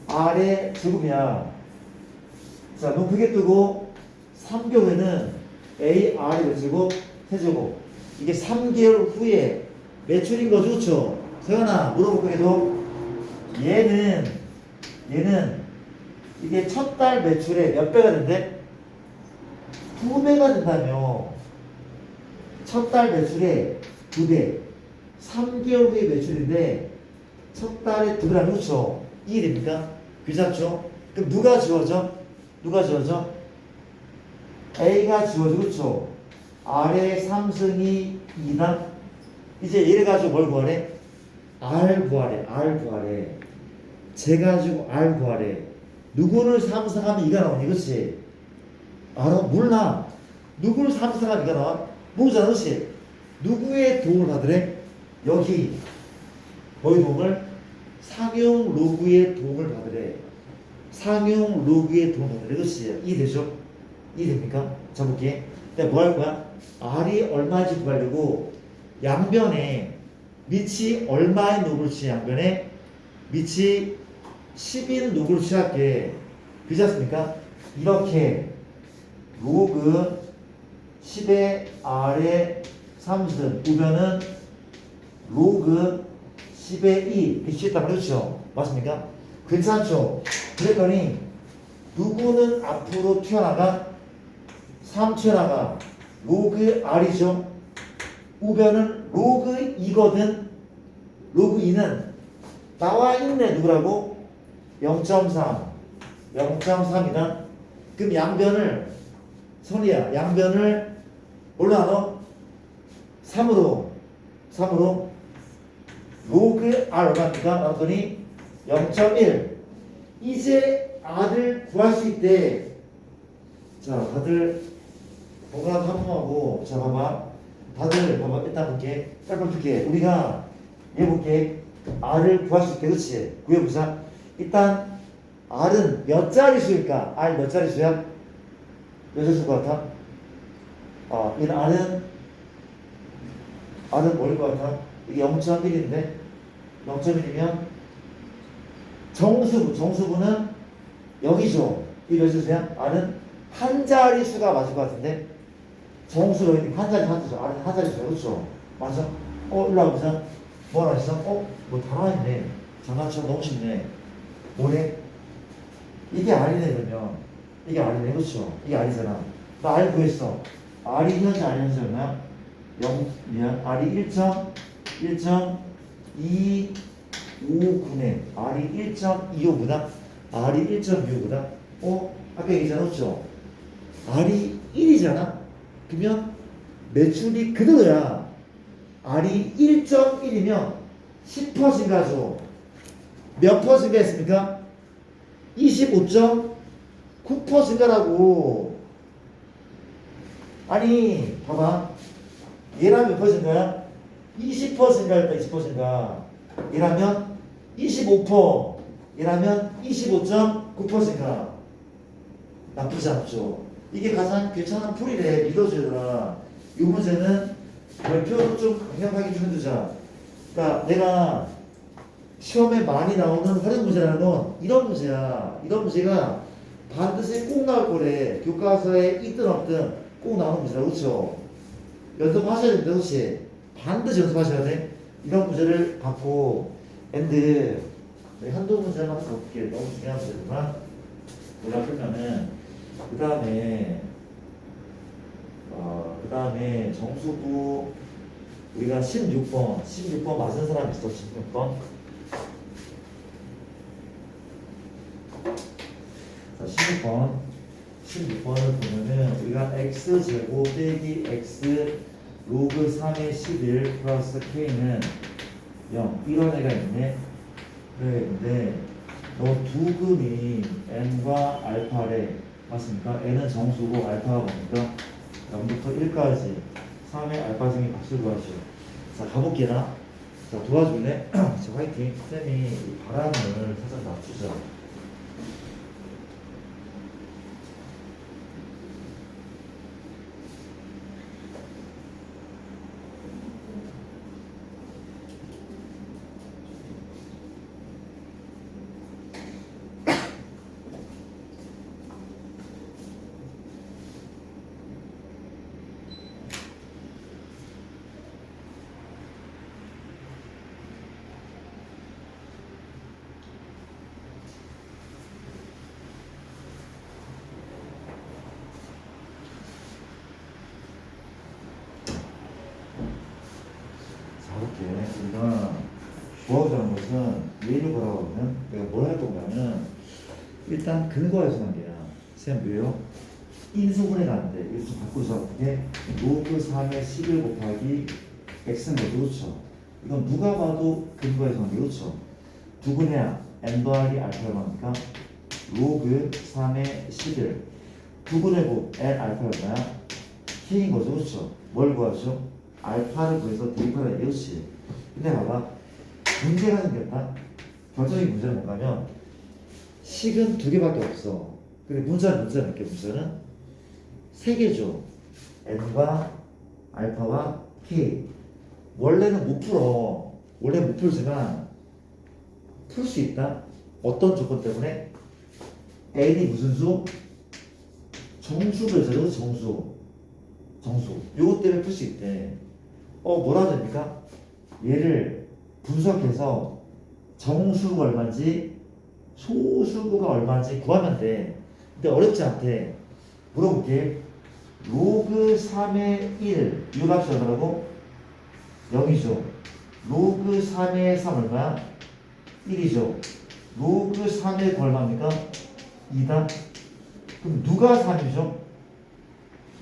R의 제곱이야. 자, 눈 크게 뜨고 3개월에는 A R의 몇 제곱? 세제곱. 이게 3개월 후에 매출인 거죠, 그렇죠? 성현아 물어볼 거에도 얘는 이게 첫 달 매출의 몇 배가 된대? 2배가 된다며. 첫 달 매출의 2배. 3개월 후의 매출인데 첫 달에 2배라는 그렇죠? 이해됩니까? 괜찮죠? 그럼 누가 지워져? A가 지워져. 그렇죠? R의 3승이 2다. 이제 얘를 가지고 뭘 구하래? R 구하래. 쟤 가지고 R 구하래. 누구를 3승하면 2가 나오니? 그렇지? 알아? 몰라. 누구를 3승하면 2가 나와? 모르잖아. 그렇지? 누구의 도움을 받으래? 여기 뭐의 도움을? 상용 로그의 도움을 받으래. 상용 로그의 도움을 받으래. 그렇지? 이해되죠? 이해됩니까? 자 볼게. 내가 뭐 할 거야? R이 얼마인지 구하려고 양변에 밑이 얼마의 로그를 취해. 양변에 밑이 10인 로그를 취할게. 그렇지 않습니까? 이렇게 로그 10의 R의 3승 우변은 로그 10의 2 이렇게 취했단 말이죠. 맞습니까? 괜찮죠? 그랬더니 누구는 앞으로 튀어나가? 3 튀어나가. 로그 R이죠. 우변은 로그 2거든. 로그 2는 나와 있네. 누구라고? 0.3 0.3이다. 그럼 양변을 선이야. 양변을 뭘로 나눠? 3으로 로그 R 얼마입니까? 나눴더니 0.1. 이제 R을 구할 수 있대. 자, 다들 번갈아 한번하고. 자, 봐봐. 다들 봐봐. 일단 볼게. 빨리 볼게. 우리가 얘 볼게. R을 구할 수 있대. 그렇지? 구해보자. 일단 R은 몇 자릿수일까? R 몇 자릿수야? 몇 자릿수일 것 같아? 얘는 R은 뭐일 것 같아? 이게 0.1인데 0.1이면 정수부는 여기죠. 이 몇 자릿수야? R은 한 자릿수가 맞을 것 같은데 정수 여기 한 자릿수. R은 한 자릿수야. 그렇죠? 맞아? 일로 와보자. 뭐라 했어? 뭐 다 나와있네. 장난쳐 너무 쉽네. 뭐래? 이게 R이네. 그러면 이게 R이네. 그렇죠? 이게 R이잖아. 나 R 구했어. R이 현재 R 현재 얼마야? 0, R이 1.259네. R이 1.259다. R이 1.259다. 아까 얘기했잖아. 그렇죠? R이 1이잖아. 그러면 매출이 그대로야. R이 1.1이면 10% 증가죠. 몇 퍼 증가했습니까? 25.9% 증가라고. 아니 봐봐. 얘라면 몇 퍼 증가야? 20% 증가했다. 20% 증가. 얘라면 25%. 얘라면 25.9% 증가. 나쁘지 않죠. 이게 가장 괜찮은 풀이래. 믿어주더라. 이 문제는 별표로 좀 강력하게 주면. 그러니까 내가 시험에 많이 나오는 활용 문제라는 건 이런 문제야. 이런 문제가 반드시 꼭 나올 거래. 교과서에 있든 없든 꼭 나오는 문제라. 그렇죠? 연습하셔야 된다. 그렇지? 반드시 연습하셔야 돼. 이런 문제를 받고 한두 문제만 더 볼게. 너무 중요한 문제지만 몰라 풀면은 그 다음에 정수부 우리가 16번 맞은 사람 있어. 16번 자, 16번을 보면은 우리가 x제곱 빼기 x 로그 3의 11 플러스 k는 0 이런 애가 있네. 그래, 근데 너 두 근이 n과 알파래 맞습니까? n은 정수고 알파가 뭡니까? 0부터 1까지 3의 알파생의 값을 구하시오. 자, 가볼게나. 자, 도와줄래? 자, 화이팅. 쌤이 이 바람을 살짝 낮추자. 이렇게 우리가 구하자는 것은 예를 보라고 하면 내가 뭘 할 거냐면 일단 근거에서 한 게야. 쌤 왜요? 인수분해가 안 돼. 이거 좀 바꾸자. 어떻게? 로그 3의 11 곱하기 x는 거죠. 그렇죠? 이건 누가 봐도 근거에서 한 게 그렇죠? 두 분해야 n 더하기 알파가 나니까 로그 3의 11 두 분해고 n 알파가 뭐야? k인 거죠. 그렇죠? 뭘 구하죠? 알파를 구해서 대입하라 이것이. 근데 봐봐, 문제가 생겼다. 결정적인 문제는 뭔가면 식은 두 개밖에 없어. 근데 문자는 몇 개? 문자는 세 개죠. n과 알파와 k. 원래는 못 풀어. 원래 못 풀지만 풀 수 있다. 어떤 조건 때문에? n이 무슨 수? 정수를 제로 정수. 요것 때문에 풀 수 있대. 뭐라 됩니까? 얘를 분석해서 정수가 얼마인지 소수가 얼마인지 구하면 돼. 근데 어렵지 않대. 물어볼게. 로그 3의 1 이 값이 얼마라고? 0이죠. 로그 3의 3 얼마야? 1이죠. 로그 3의 얼마입니까? 2다. 그럼 누가 3이죠?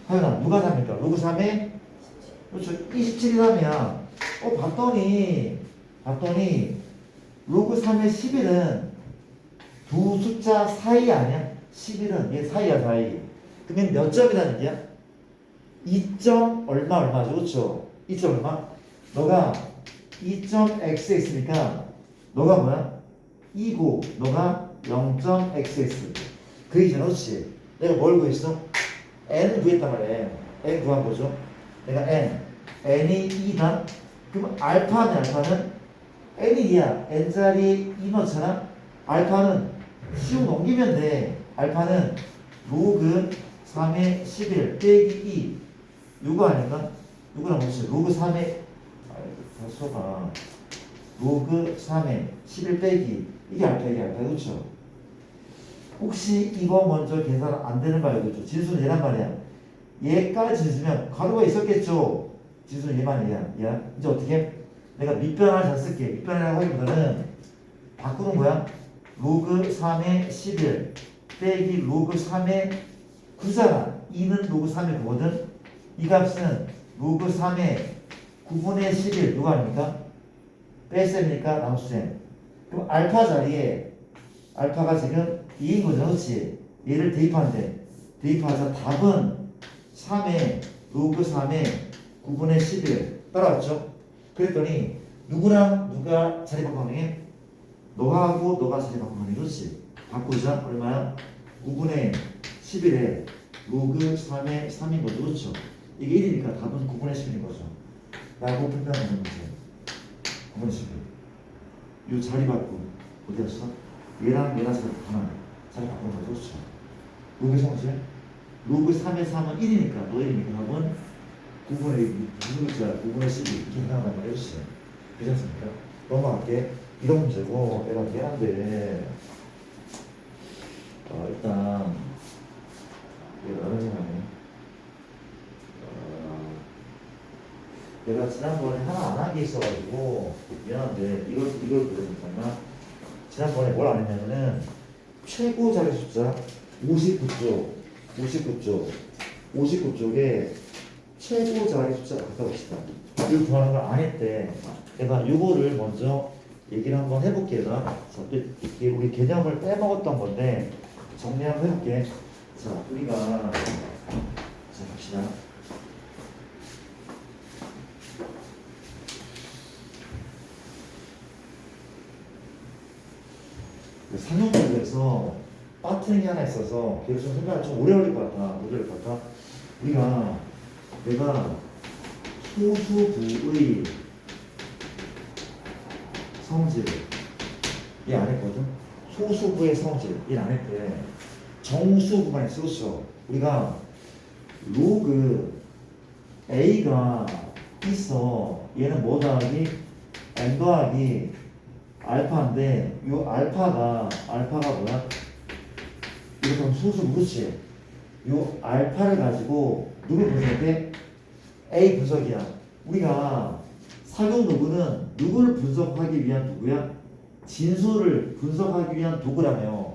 하연아, 누가 3입니까? 로그 3의 그렇죠. 27이 3이야. 봤더니 로그 3의 11은 두 숫자 사이 아니야? 11은 얘 사이야, 사이. 그러면 몇 점이라는 얘기야? 2점 얼마죠? 그렇죠? 2점 얼마? 너가 2.x에 있으니까 너가 뭐야? 2고 너가 0.xx. 그 이제 그렇지. 내가 뭘 구했어? n 구했단 말이야. n 구한 거죠. 내가 n이 2다. 그럼 알파는 n이 2야. n자리 2 넣잖아. 알파는 쭉 넘기면 돼. 알파는 로그 3의 11 빼기 2 요거 아닌가? 요거랑 뭐지? 로그 3의 써봐. 로그 3의 11 빼기 이게 알파 그렇죠? 혹시 이거 먼저 계산 안 되는 거 알고 있죠? 진수는 얘란 말이야. 얘까지 진수면 가로가 있었겠죠? 진수는 얘만 얘야. 이제 어떻게? 내가 밑변을 잘 쓸게. 밑변이라고 하기보다는 바꾸는 거야. 로그 3의 11 빼기 로그 3의 9잖아. 2는 로그 3의 9거든. 이 값은 로그 3의 9분의 11 누가 아닙니까? 뺄셈이니까 남수셈. 그럼 알파 자리에 알파가 지금 2인 거죠. 그렇지? 얘를 대입하는데 대입하자 답은 3의 로그 3의 9분의 11 따라왔죠? 그랬더니 누구랑 누가 자리 바꾸는 너하고 너가 자리 바꾸는 그렇지? 바꾸자. 얼마야? 9분의 11에 로그 3의 3인 거죠. 그렇죠? 이게 1이니까 답은 9분의 11인 거죠. 라고 표현하는 거죠. 9분의 11. 이 자리 바꾸 어디 갔어? 얘랑 자리 바꾸는 자리 바꾸는 거죠. 그렇죠? 로그 성질 로그 3의 3은 1이니까 너 1이니까 답은 9분의 9분의 12 이렇게 생각하면 해주세요. 괜찮습니까? 넘어갈게. 이런 문제고 내가 미안한데 일단 얘가 다른 생각이네. 내가 지난번에 하나 안 한 게 있어가지고 미안한데 이걸 그려줄까나? 지난번에 뭘 안 했냐면은 최고 자리 숫자 59쪽 59쪽에 최고 자리 숫자가 갖다 봅시다. 이거 구하는 걸 안 했대. 내가 요거를 먼저 얘기를 한번 해볼게요. 자, 이게 우리 개념을 빼먹었던 건데 정리 한번 해볼게. 자, 우리가 자 봅시다. 상용적에서 빠트닝이 하나 있어서 그래서 좀 생각이 좀 오래 걸릴 것 같아. 우리가 내가 소수부의 성질 이 안 했거든. 소수부의 성질 이 안 했대. 정수부만 있었어. 우리가 로그 A가 있어. 얘는 뭐 더하기 N 더하기 알파인데 요 알파가 뭐야? 이거 그럼 소수부 그렇지? 요 알파를 가지고 누구 분석해? A 분석이야. 우리가 사용 도구는 누구를 분석하기 위한 도구야? 진수를 분석하기 위한 도구라며.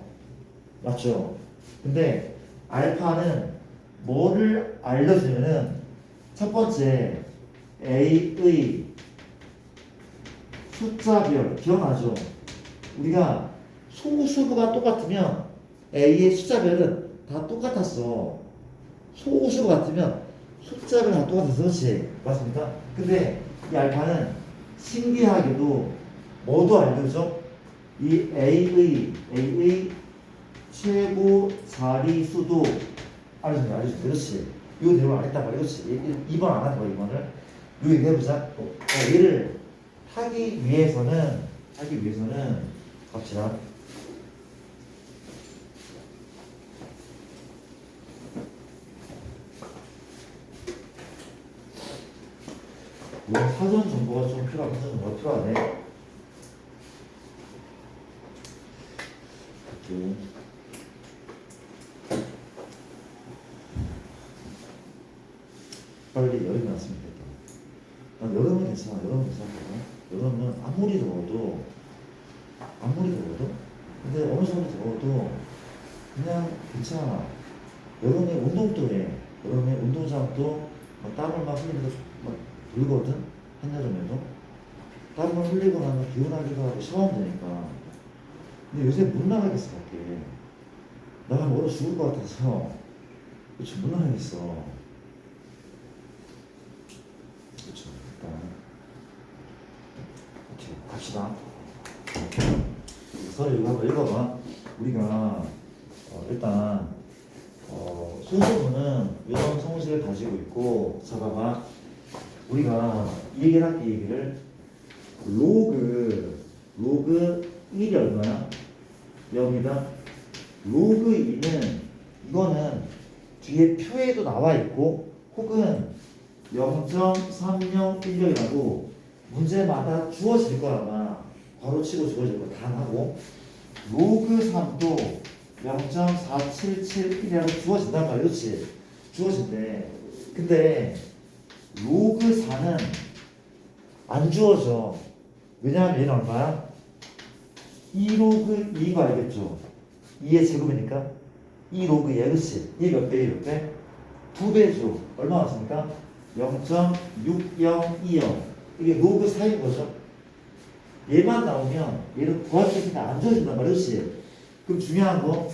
맞죠? 근데 알파는 뭐를 알려주면은 첫 번째 A의 숫자별 기억나죠? 우리가 소수부가 똑같으면 A의 숫자별은 다 똑같았어. 소수부 같으면 숫자별 다 똑같아서 그렇지. 맞습니까? 근데 이 알파는 신기하게도 뭐도 알려줘? 이 A의 최고 자리수도 알려준다. 그렇지. 이 내용을 안 했단 말이야. 그렇지. 2번 안 하는 거야, 2번을. 요 얘기 해보자. 얘를 하기 위해서는 갑시다. 사전 정보가 좀 필요하네. 이렇게. 빨리 여름이 왔으면 좋겠다. 난 여름은 괜찮아. 여름은 아무리 더워도 근데 어느 정도 더워도 그냥 괜찮아. 여름에 운동도 해. 여름에 운동장도 땀을 막 흘리면서 막 돌거든. 한여름에도 땀을 흘리고 나면 개운하기도 하고 샤워하면 되니까. 근데 요새 못 나가겠어 밖에. 나가면 얼어 죽을 것 같아서 그렇죠. 못 나가겠어. 그렇죠. 일단 오케이 갑시다. 서류 이거 한번 읽어봐. 우리가 일단 소수부는 이런 성질을 가지고 있고, 자 봐봐. 우리가 이 얘기를 로그 1이 얼마야? 0이다. 로그 2는 이거는 뒤에 표에도 나와 있고 혹은 0.3010이라고 문제마다 주어질 거야. 괄호치고 주어질 거 다 하고, 로그 3도 0.4771이라고 주어진단 말이야. 그렇지? 주어진대. 근데 로그 4는 안 주어져. 왜냐하면 얘는 얼마야? 2로그 2가 알겠죠? 2의 제곱이니까 2로그 2야. 그렇지? 2 몇 배? 2배죠. 얼마 왔습니까? 0.6020. 이게 로그 4인 거죠. 얘만 나오면 얘는 구할 수 있으니까 안 주어진단 말이야. 그렇지? 그럼 중요한 거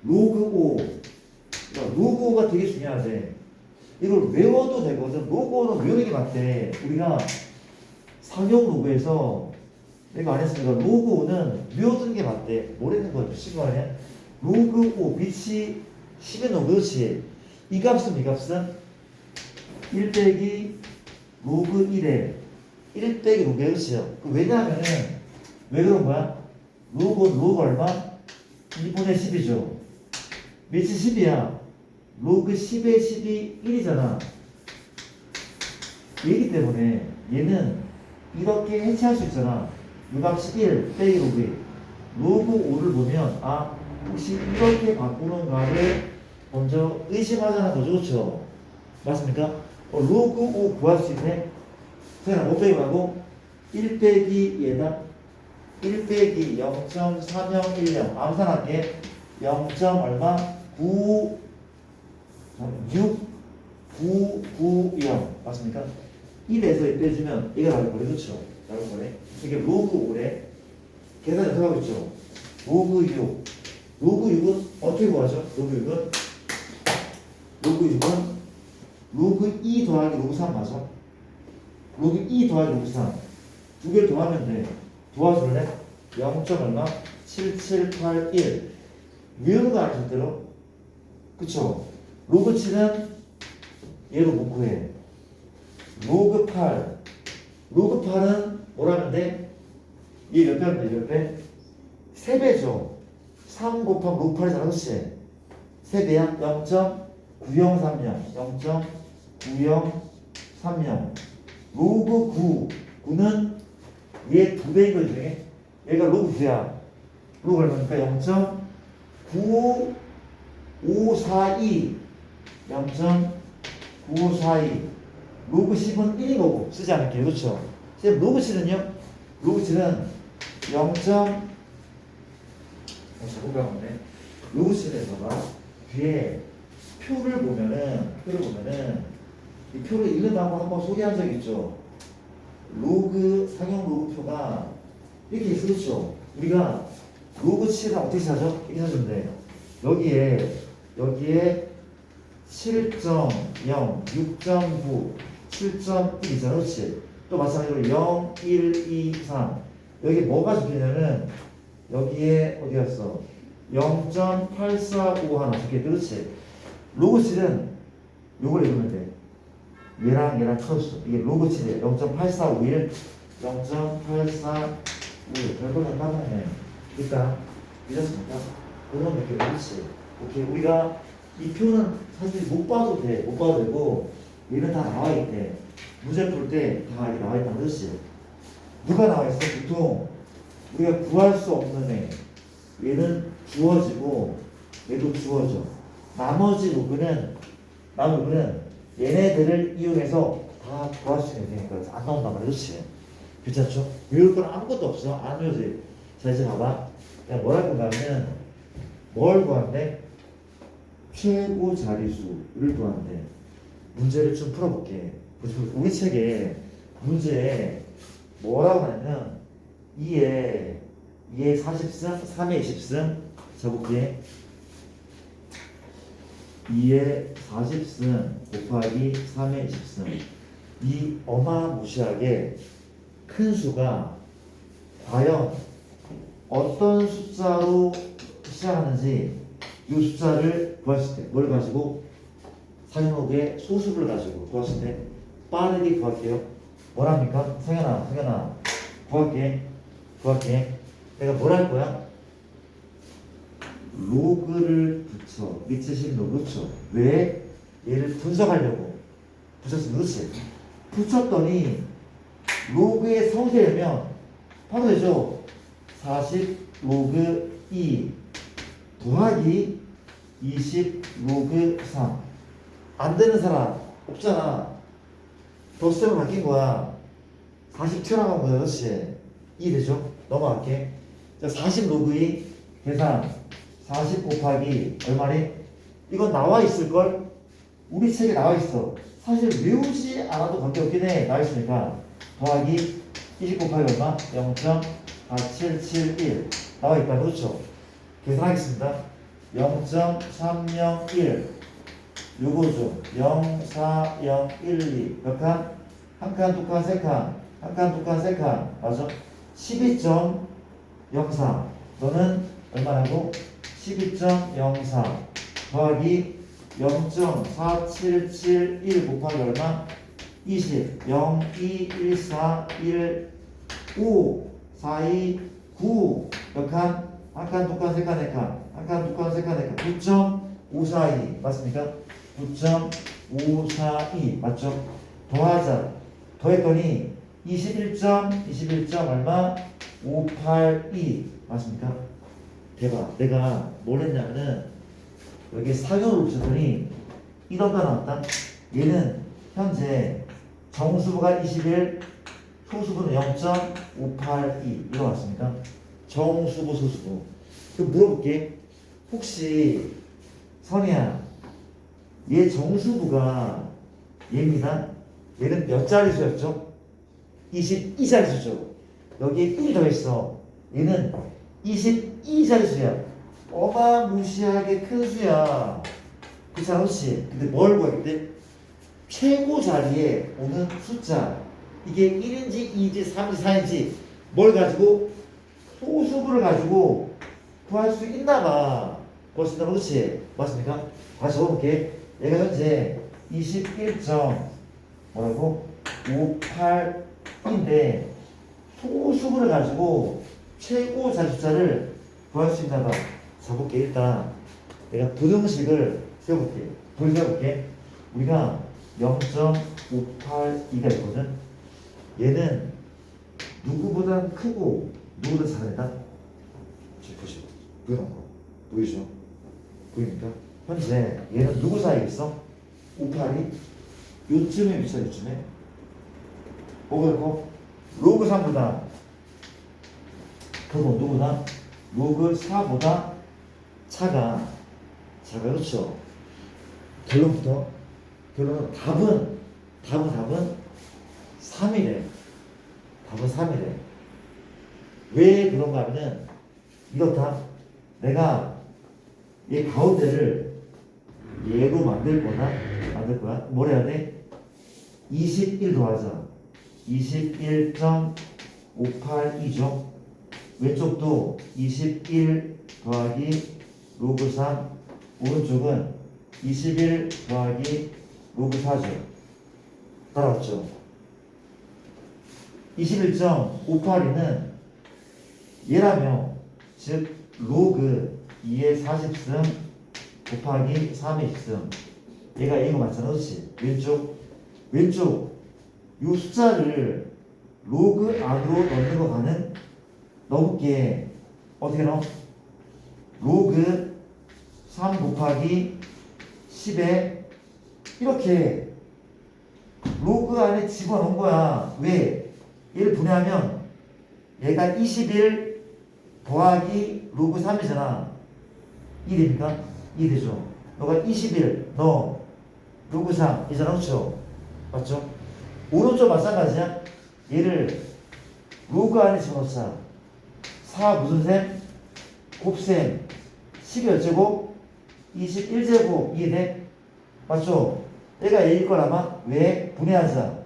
로그 5. 그러니까 로그 5가 되게 중요하대. 이걸 외워도 되거든. 로그 5는 외우는 게 맞대. 우리가 상용 로그에서 내가 안 했으니까 로그 5는 외워두는 게 맞대. 뭐라는 거야? 미친 거 아니야? 로그 5 빛이 10의 로그. 그렇지? 이 값은 1 빼기 로그 1에 1 빼기 로그 1. 그렇지요? 왜냐하면은 왜 그런 거야? 로그 얼마? 2분의 10이죠. 밑이 10이야. 로그 10의 10이 1이잖아. 얘기 때문에 얘는 이렇게 해체할 수 있잖아. 이 값이 1 빼기 로그 1. 로그 5를 보면 혹시 이렇게 바꾸는가를 먼저 의심하자는 거죠. 그렇죠? 맞습니까? 로그 5 구할 수 있네. 그냥 5 빼기 하고 1 빼기 얘다. 1 빼기 0.3010 암산할게. 0. 얼마? 9 6 9 9 0 맞습니까? 이 대에서 빼주면 이게 나올 거래. 그렇죠? 나올 거래. 이게 로그 5래. 계산 연습하고 있죠? 로그 6. 로그 6은 어떻게 구하죠? 로그 6은 로그 2 더하기 로그 3 맞아? 로그 2 더하기 로그 3 두 개를 더하면 돼. 도와줄래? 0. 얼마? 7781 외우는 거 아니야 절대로? 그쵸? 로그 7은 얘로 못 구해. 로그 8 로그 8은 뭐라면 돼? 얘 몇 배 하면 돼? 몇 배? 3배죠. 3 곱하면 로그 8이잖아. 그치? 3배야? 0.9030 0.9030 로그 9 9는 얘 2배인 거지. 얘가 로그 9야. 로그 얼마니까 0.9542 0.9542 로그 10은 1인 거고 쓰지 않을게요. 그렇죠? 지금 로그 7은요? 로그 7은 0. 잘못가는데 로그 7에서 봐. 뒤에 표를 보면은 이 표를 읽는다고 한번 소개한 적 있죠? 로그 상형 로그표가 이렇게 있어. 그렇죠? 우리가 로그 7은 어떻게 찾죠? 이렇게 찾으면 돼. 여기에 7.0, 6.9, 7.1이잖아. 그렇지? 또 마찬가지로 0, 1, 2, 3 여기 뭐가 적혀있냐면 여기에 어디 갔어? 0.845 하나 적혀있대. 그렇지? 로그 7은 요걸 읽으면 돼. 얘랑 쳐줬어. 이게 로그 7이에요. 0.8451 0.845 별거는 까먹네. 일단 이렇습니까? 그런 느낌. 그렇지? 오케이. 우리가 이 표는 사실 못 봐도 돼. 못 봐도 되고 얘는 다 나와 있대. 문제 풀 때 다 이렇게 나와 있다는 뜻이. 누가 나와 있어? 보통 우리가 구할 수 없는 애. 얘는 주어지고 얘도 주어져. 나머지 로그는 얘네들을 이용해서 다 구할 수 있는 애니까 안 나온단 말이야. 그렇지? 괜찮죠? 외울 건 아무것도 없어. 안 외워지. 자 이제 봐봐. 내가 뭘 할 건가 하면 뭘 구한대? 최고 자리수를 구한대. 문제를 좀 풀어볼게. 우리 책에 문제에 뭐라고 하냐면 2에 40승, 3에 20승 적을게. 2에 40승 곱하기 3에 20승. 이 어마무시하게 큰 수가 과연 어떤 숫자로 시작하는지 이 숫자를 구했을 때 뭘 가지고 상현옥의 소수를 가지고 구했을 때 빠르게 구할게요. 뭐랍니까? 상현아 구할게. 내가 뭘 할 거야? 로그를 붙여. 밑에 실 로그 붙여. 왜? 얘를 분석하려고 붙였으면. 그렇지? 붙였더니 로그의 성질이면 바로 되죠. 40 로그 2 더하기 20 로그 3. 안 되는 사람 없잖아. 덧셈을 바뀐 거야. 40 튀어나간 거야. 그렇지? 2 되죠? 넘어갈게. 자, 40 로그 2 계산 40 곱하기 얼마니? 이건 나와 있을걸? 우리 책에 나와 있어. 사실 외우지 않아도 관계없긴 해. 나와 있으니까. 더하기 20 곱하기 얼마? 0.4771 나와 있다. 그렇죠? 계산하겠습니다. 0.301 요거죠. 04012 몇 칸? 한 칸, 두 칸, 세 칸. 한 칸, 두 칸, 세 칸. 맞아? 12.04 너는 얼마라고? 12.04 더하기 0.4771 곱하기 얼마? 20 0, 2, 1, 4, 1, 5 4, 2, 9 몇 칸? 한 칸, 두 칸, 세 칸, 네 칸. 한 칸, 두 칸, 세 칸, 네 칸. 9.542 맞습니까? 9.542 맞죠? 더하자. 더했더니 21점 얼마? 582 맞습니까? 대박. 내가 뭘 했냐면은 여기 사경을 붙였더니 이런가 나왔다. 얘는 현재 정수부가 21 소수부는 0.582 이거 맞습니까? 정수부 소수부. 그럼 물어볼게. 혹시 선이야, 얘 정수부가 얘입니다. 얘는 몇 자릿수였죠? 22자릿수죠. 여기에 1 더했어. 얘는 22자릿수야. 어마무시하게 큰 수야. 그렇잖아, 그렇지? 근데 뭘 구하겠대? 최고 자리에 오는 숫자. 이게 1인지 2인지 3인지 4인지 뭘 가지고? 소수부를 가지고 구할 수 있나 봐. 구할 수 있나 봐, 그렇지? 맞습니까? 다시 적어볼게. 얘가 현재 21. 뭐라고? 58인데 소수분을 가지고 최고 자릿수를 구할 수 있나 봐. 잡을게. 일단 내가 부등식을 세워볼게. 세워볼게. 우리가 0.582가 있거든. 얘는 누구보다 크고 누구보다 작다. 지금 보시고 이런 거 보이죠? 보입니까? 현재 얘는 누구 사이에 있어? 582 요쯤에 위치해. 요쯤에 뭐가 로그 3보다 그거 누구다? 로그 4보다 차가 그렇죠. 결론부터 결론은 답은 3이래. 답은 3이래. 왜 그런가 하면은 이렇다. 내가 얘 가운데를 얘로 만들 거야. 뭘 해야 돼? 21 더하자. 21.582죠. 왼쪽도 21 더하기 로그 3, 오른쪽은 21 더하기 로그 4죠. 따라왔죠. 21.582는 얘라며, 즉 로그 2의 40승 곱하기 3의 10승. 얘가 A가 맞잖아, 그렇지? 왼쪽 요 숫자를 로그 안으로 넣는 거 가는 넣을게. 어떻게 넣어? 로그 3 곱하기 10에 이렇게 로그 안에 집어넣은 거야. 왜? 얘를 분해하면 얘가 21 더하기 로그 3이잖아. 2됩니까? 2 되죠. 너가 21 너 로그 3 이잖아, 그렇죠? 맞죠? 오른쪽 마찬가지야. 얘를 로그 안에 집어넣자. 4 무슨 셈? 곱셈 12 어쩌고? 21제곱 이해돼? 맞죠? 얘가 A일 거라마. 왜? 분해하자.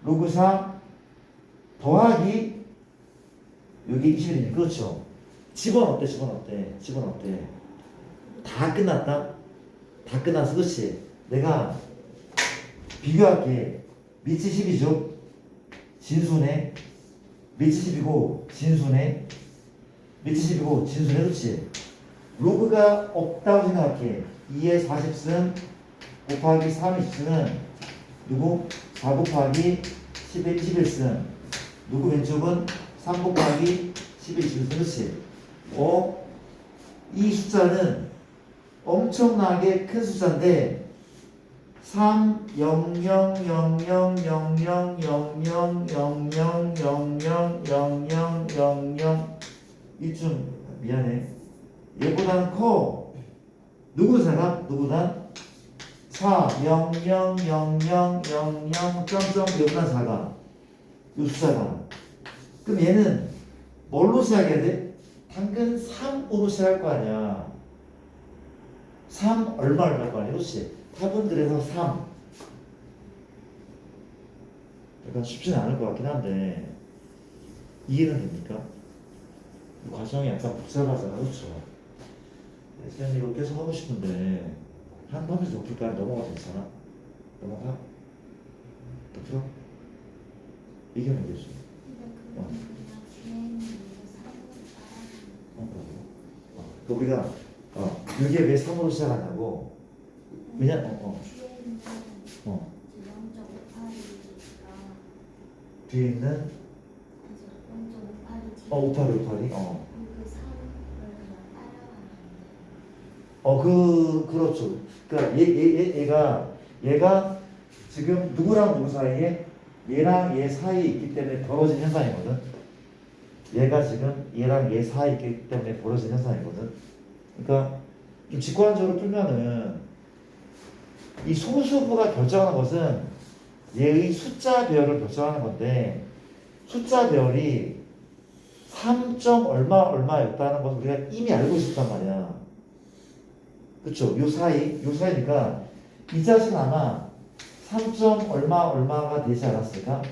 로그 4 더하기 여기 21이니 그렇죠? 집어넣었대. 다 끝났다? 다 끝났어, 그렇지? 내가 비교할게. 밑이 10이죠? 진수네. 밑이 10이고 진수네. 밑이 10이고 진수네, 그렇지? 로그가 없다고 생각해. 2의 40승 곱하기 3의 10승은 누구? 4 곱하기 10의 21승. 누구 왼쪽은 3 곱하기 10의 21승, 그렇지? 이 숫자는 엄청나게 큰 숫자인데 3 0 0 0 0 0 0 0 0 0 0 0 0 0 이쯤 미안해. 얘보다는 커. 누구 작아? 누구다? 4 0 0 0 0 0 0 점점 몇보다 작아. 이 숫자가. 그럼 얘는 뭘로 시작해야 돼? 당근 3으로 시작할 거 아니야. 3 얼마를 할 거 아니야, 그렇지? 답은 그래서 3. 약간 쉽지는 않을 것 같긴 한데 이해는 됩니까? 이 과정이 약간 복잡하잖아, 그렇죠? 쌤 이거 계속 하고 싶은데 한 번에서 높일까? 넘어가도 괜찮아? 넘어가? 높여? 이겨면 되지. 우리가 이게 왜 3으로 시작하냐고. 왜냐? 뒤에 있는 582. 그렇죠. 그러니까 얘가 지금 누구랑 누구 사이에? 얘랑 얘 사이에 있기 때문에 벌어진 현상이거든. 얘가 지금 얘랑 얘 사이에 있기 때문에 벌어진 현상이거든. 그러니까 좀 직관적으로 풀면은 이 소수부가 결정하는 것은 얘의 숫자 배열을 결정하는 건데 숫자 배열이 3점 얼마 얼마였다는 것을 우리가 이미 알고 있었단 말이야. 그쵸? 요 사이니까 이 자식은 아마 3점 얼마 얼마가 되지 않았을까?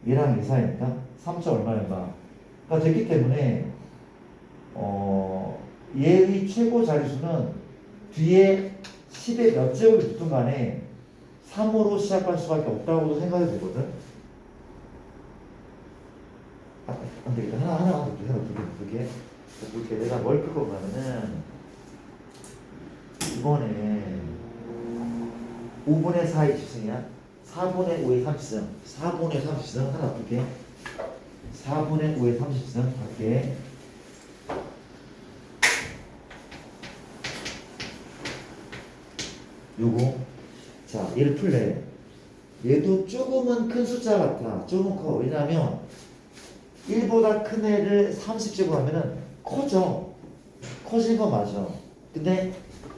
얘랑 이 사이니까 3점 얼마 얼마가 됐기 때문에 얘의 최고 자릿수는 뒤에 10의 몇 제곱이 붙든 간에 3으로 시작할 수밖에 없다고도 생각이 되거든. 안 되겠다. 하나 볼게. 내가 뭘 끌 거냐면은 이번에 5분의 4의 10승이야. 4분의 5의 30승. 4분의 30승 하나 볼게. 4분의 5의 30승 할게. 요거. 자, 얘를 풀래. 얘도 조금은 큰 숫자 같아. 조금 커. 왜냐면 1보다 큰 애를 30제곱 하면은 커져. 커진 건 맞아. 근데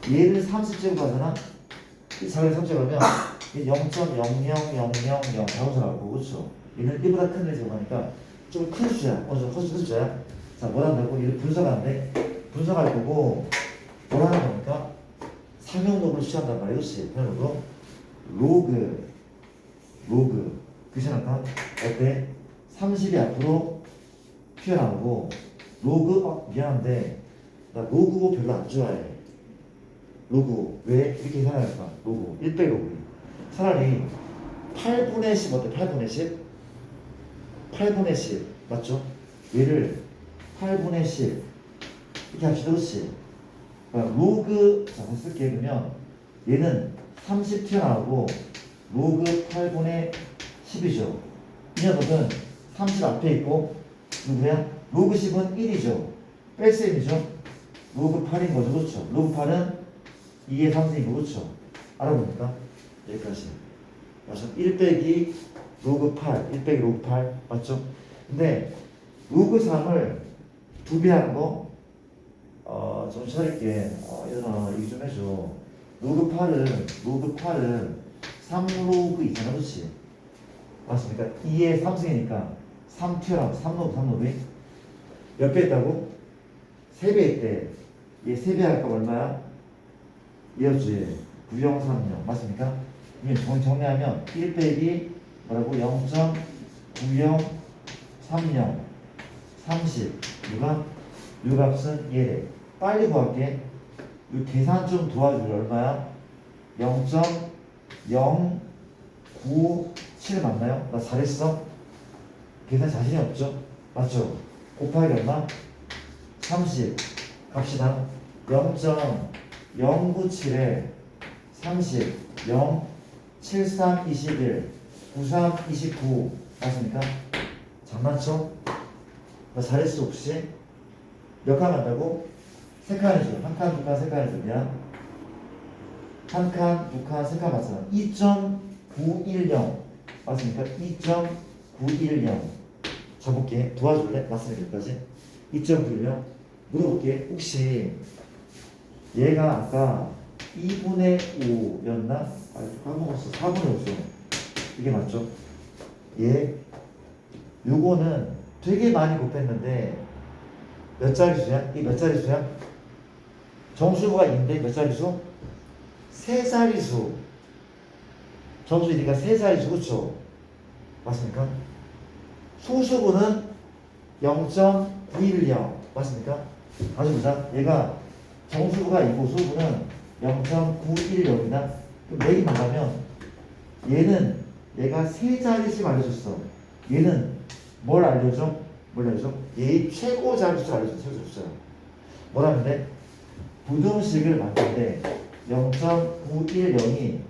얘를 30제곱 하잖아? 이 작은 30제곱 하면 0.00000 나오잖아. 그렇죠? 얘는 1보다 큰 애를 제곱하니까 좀 큰 숫자야. 어느 정도 커진 숫자야. 자, 뭘 한다고? 얘를 분석하는데 분석할 거고 뭘 하는 겁니까? 상용도를 취한단 말이야. 그렇지? 상용도 로그 그시나까 어때? 30이 앞으로 튀어나오고 로그 미안한데 나 로그 별로 안 좋아해. 로그 왜 이렇게 생각할까? 로그 1 빼기 로그 차라리 8분의 10 어때? 8분의 10? 8분의 10 맞죠? 얘를 8분의 10 이렇게 합시다. 그렇지? 로그 자 쓸게. 그러면 얘는 30 튀어나오고 로그 8분의 10이죠. 이 녀석은 30 앞에 있고 누구야? 로그 10은 1이죠. 뺄셈이죠. 로그 8인 거죠. 그렇죠? 로그 8은 2의 3승이고 그렇죠? 알아보니까 여기까지 맞죠? 1 빼기 로그 8 1 빼기 로그 8 맞죠? 근데 로그 3을 2배 하는 거 정신 차릴게. 얘들아 얘기 좀 해줘. 로그 8은 3로그 있잖아. 그렇지? 맞습니까? 2의 3승이니까 3 튀어나오고 3로그 몇 배 있다고? 3배 있대. 얘 3배 할까 얼마야? 얘였지. 9030 맞습니까? 이게 정리하면 1 빼기 뭐라고? 0.9030 30 누가? 요 값은 얘래. 빨리 구할게. 요 계산 좀 도와줄래? 얼마야? 0.097 맞나요? 나 잘했어? 계산 자신이 없죠? 맞죠? 곱하기 얼마? 30 갑시다. 0.097에 30 0 73 21 93 29 맞습니까? 장난쳐? 나 잘했어 혹시? 몇 칸 간다고? 3칸이죠. 한 칸, 두 칸, 세 칸이죠. 미안. 한 칸, 두 칸, 세 칸 맞잖아. 2.910 맞습니까? 2.910 적을게. 도와줄래? 맞습니까? 여기까지? 2.910 물어볼게. 혹시 얘가 아까 2분의 5였나? 까먹었어. 4분의 5죠. 이게 맞죠? 얘 요거는 되게 많이 곱했는데 몇 자릿수야? 이게 몇 자릿수야? 정수가 있는데 몇 자릿수? 세 자릿수. 정수이니까 세 자릿수. 그쵸? 맞습니까? 소수분은 0.910 맞습니까? 다시 보자. 얘가 정수가 있고 소수분은 0.910이다. 그럼 얘기 뭐냐면 얘가 세 자릿수 알려줬어. 얘는 뭘 알려줘? 얘의 최고 자릿수 알려줘. 최고 자릿수. 뭐라면 돼? 부등식을 만들 때 0.910이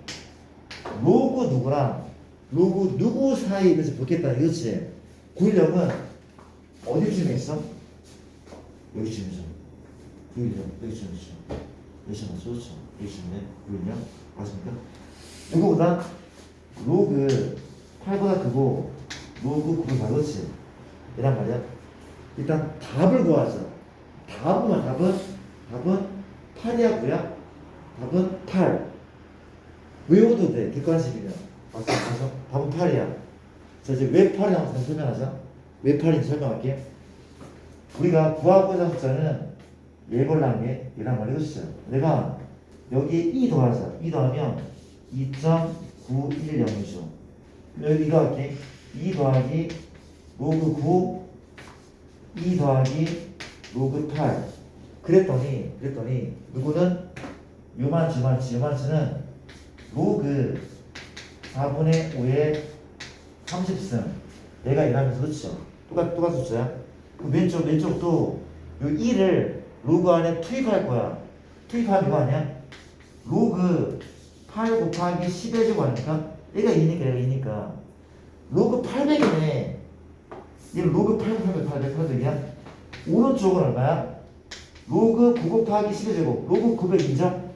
로그 누구랑 로그 누구 사이에 있는지 보겠다. 이거지. 910은 어디쯤에 있어? 여기쯤이죠. 910 여기쯤이죠. 여기쯤 맞죠? 그렇죠? 여기쯤에 910 맞습니까? 누구보다 로그 8보다 크고 로그 9보다 그렇지? 이란 말이야. 일단 답을 구하자. 답은 8이야 9야? 답은 8. 외워도 돼. 객관식이면. 맞죠? 답은 8이야. 자, 이제 왜 8이라고 설명하자. 왜 8인지 설명할게. 우리가 구하고자 숫자는 예벌난 게 얘랑 말해 주시죠. 내가 여기 2 더하자. 2 더하면 2.910이죠. 여기 이거 할게. 2 더하기 로그 9, 2 더하기 로그 8. 그랬더니 누구는 요만치는 로그 4분의 5의 30승. 얘가 이라면서 그렇죠. 똑같은 숫자야. 그 왼쪽도 요 1을 로그 안에 투입할 거야. 투입하면 이거 아니야? 로그 8 곱하기 10의 제곱 아닙니까? 얘가 2니까 로그 800이네. 얘는 로그 800이야. 오른쪽은 얼마야? 로그 9 곱하기 10의 제곱. 로그 900이죠?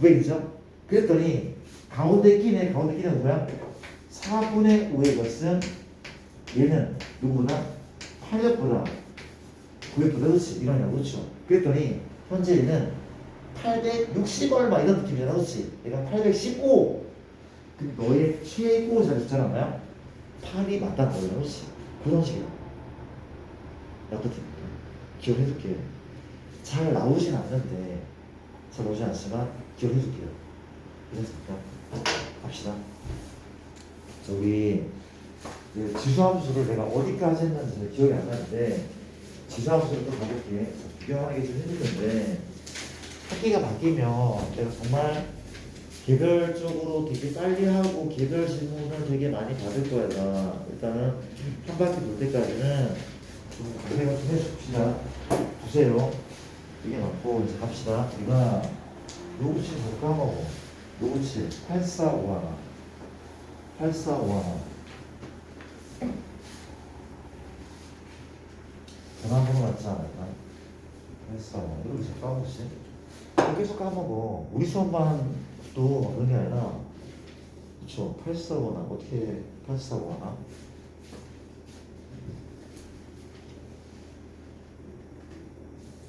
900이죠? 그랬더니 가운데 끼는 누구야? 4분의 5의 것은 얘는 누구보다? 800보다 900보다 그렇지? 이러냐 그렇죠? 그랬더니 현재 얘는 860 얼마 이런 느낌이잖아 그렇지? 얘가 815. 근데 너의 최고 자리숫자는 뭐야? 8이 맞다는 거야 그렇지? 그런 식이야. 어떻게 기억해줄게. 잘 나오진 않는데 잘 나오진 않지만 기억해줄게요. 이랬습니까? 갑시다. 저기 지수함수를 내가 어디까지 했는지 기억이 안 나는데 지수함수를 또 가볼게. 구경하게 좀 해줄 텐데 학기가 바뀌면 내가 정말 개별적으로 되게 빨리 하고 개별 질문을 되게 많이 받을 거야. 나 일단은 한 바퀴 돌 때까지는 좀 고생을 좀 해줍시다. 보세요. 이게 맞고 이제 갑시다. 우리가 로그치 잘 까먹어. 로그치 845 하나 845 하나 전화번호 같지 않을까? 845 이렇게 잘 까먹지? 계속 까먹어. 우리 수업만 또 그런 게 아니라 그쵸? 845 하나 어떻게 845 하나?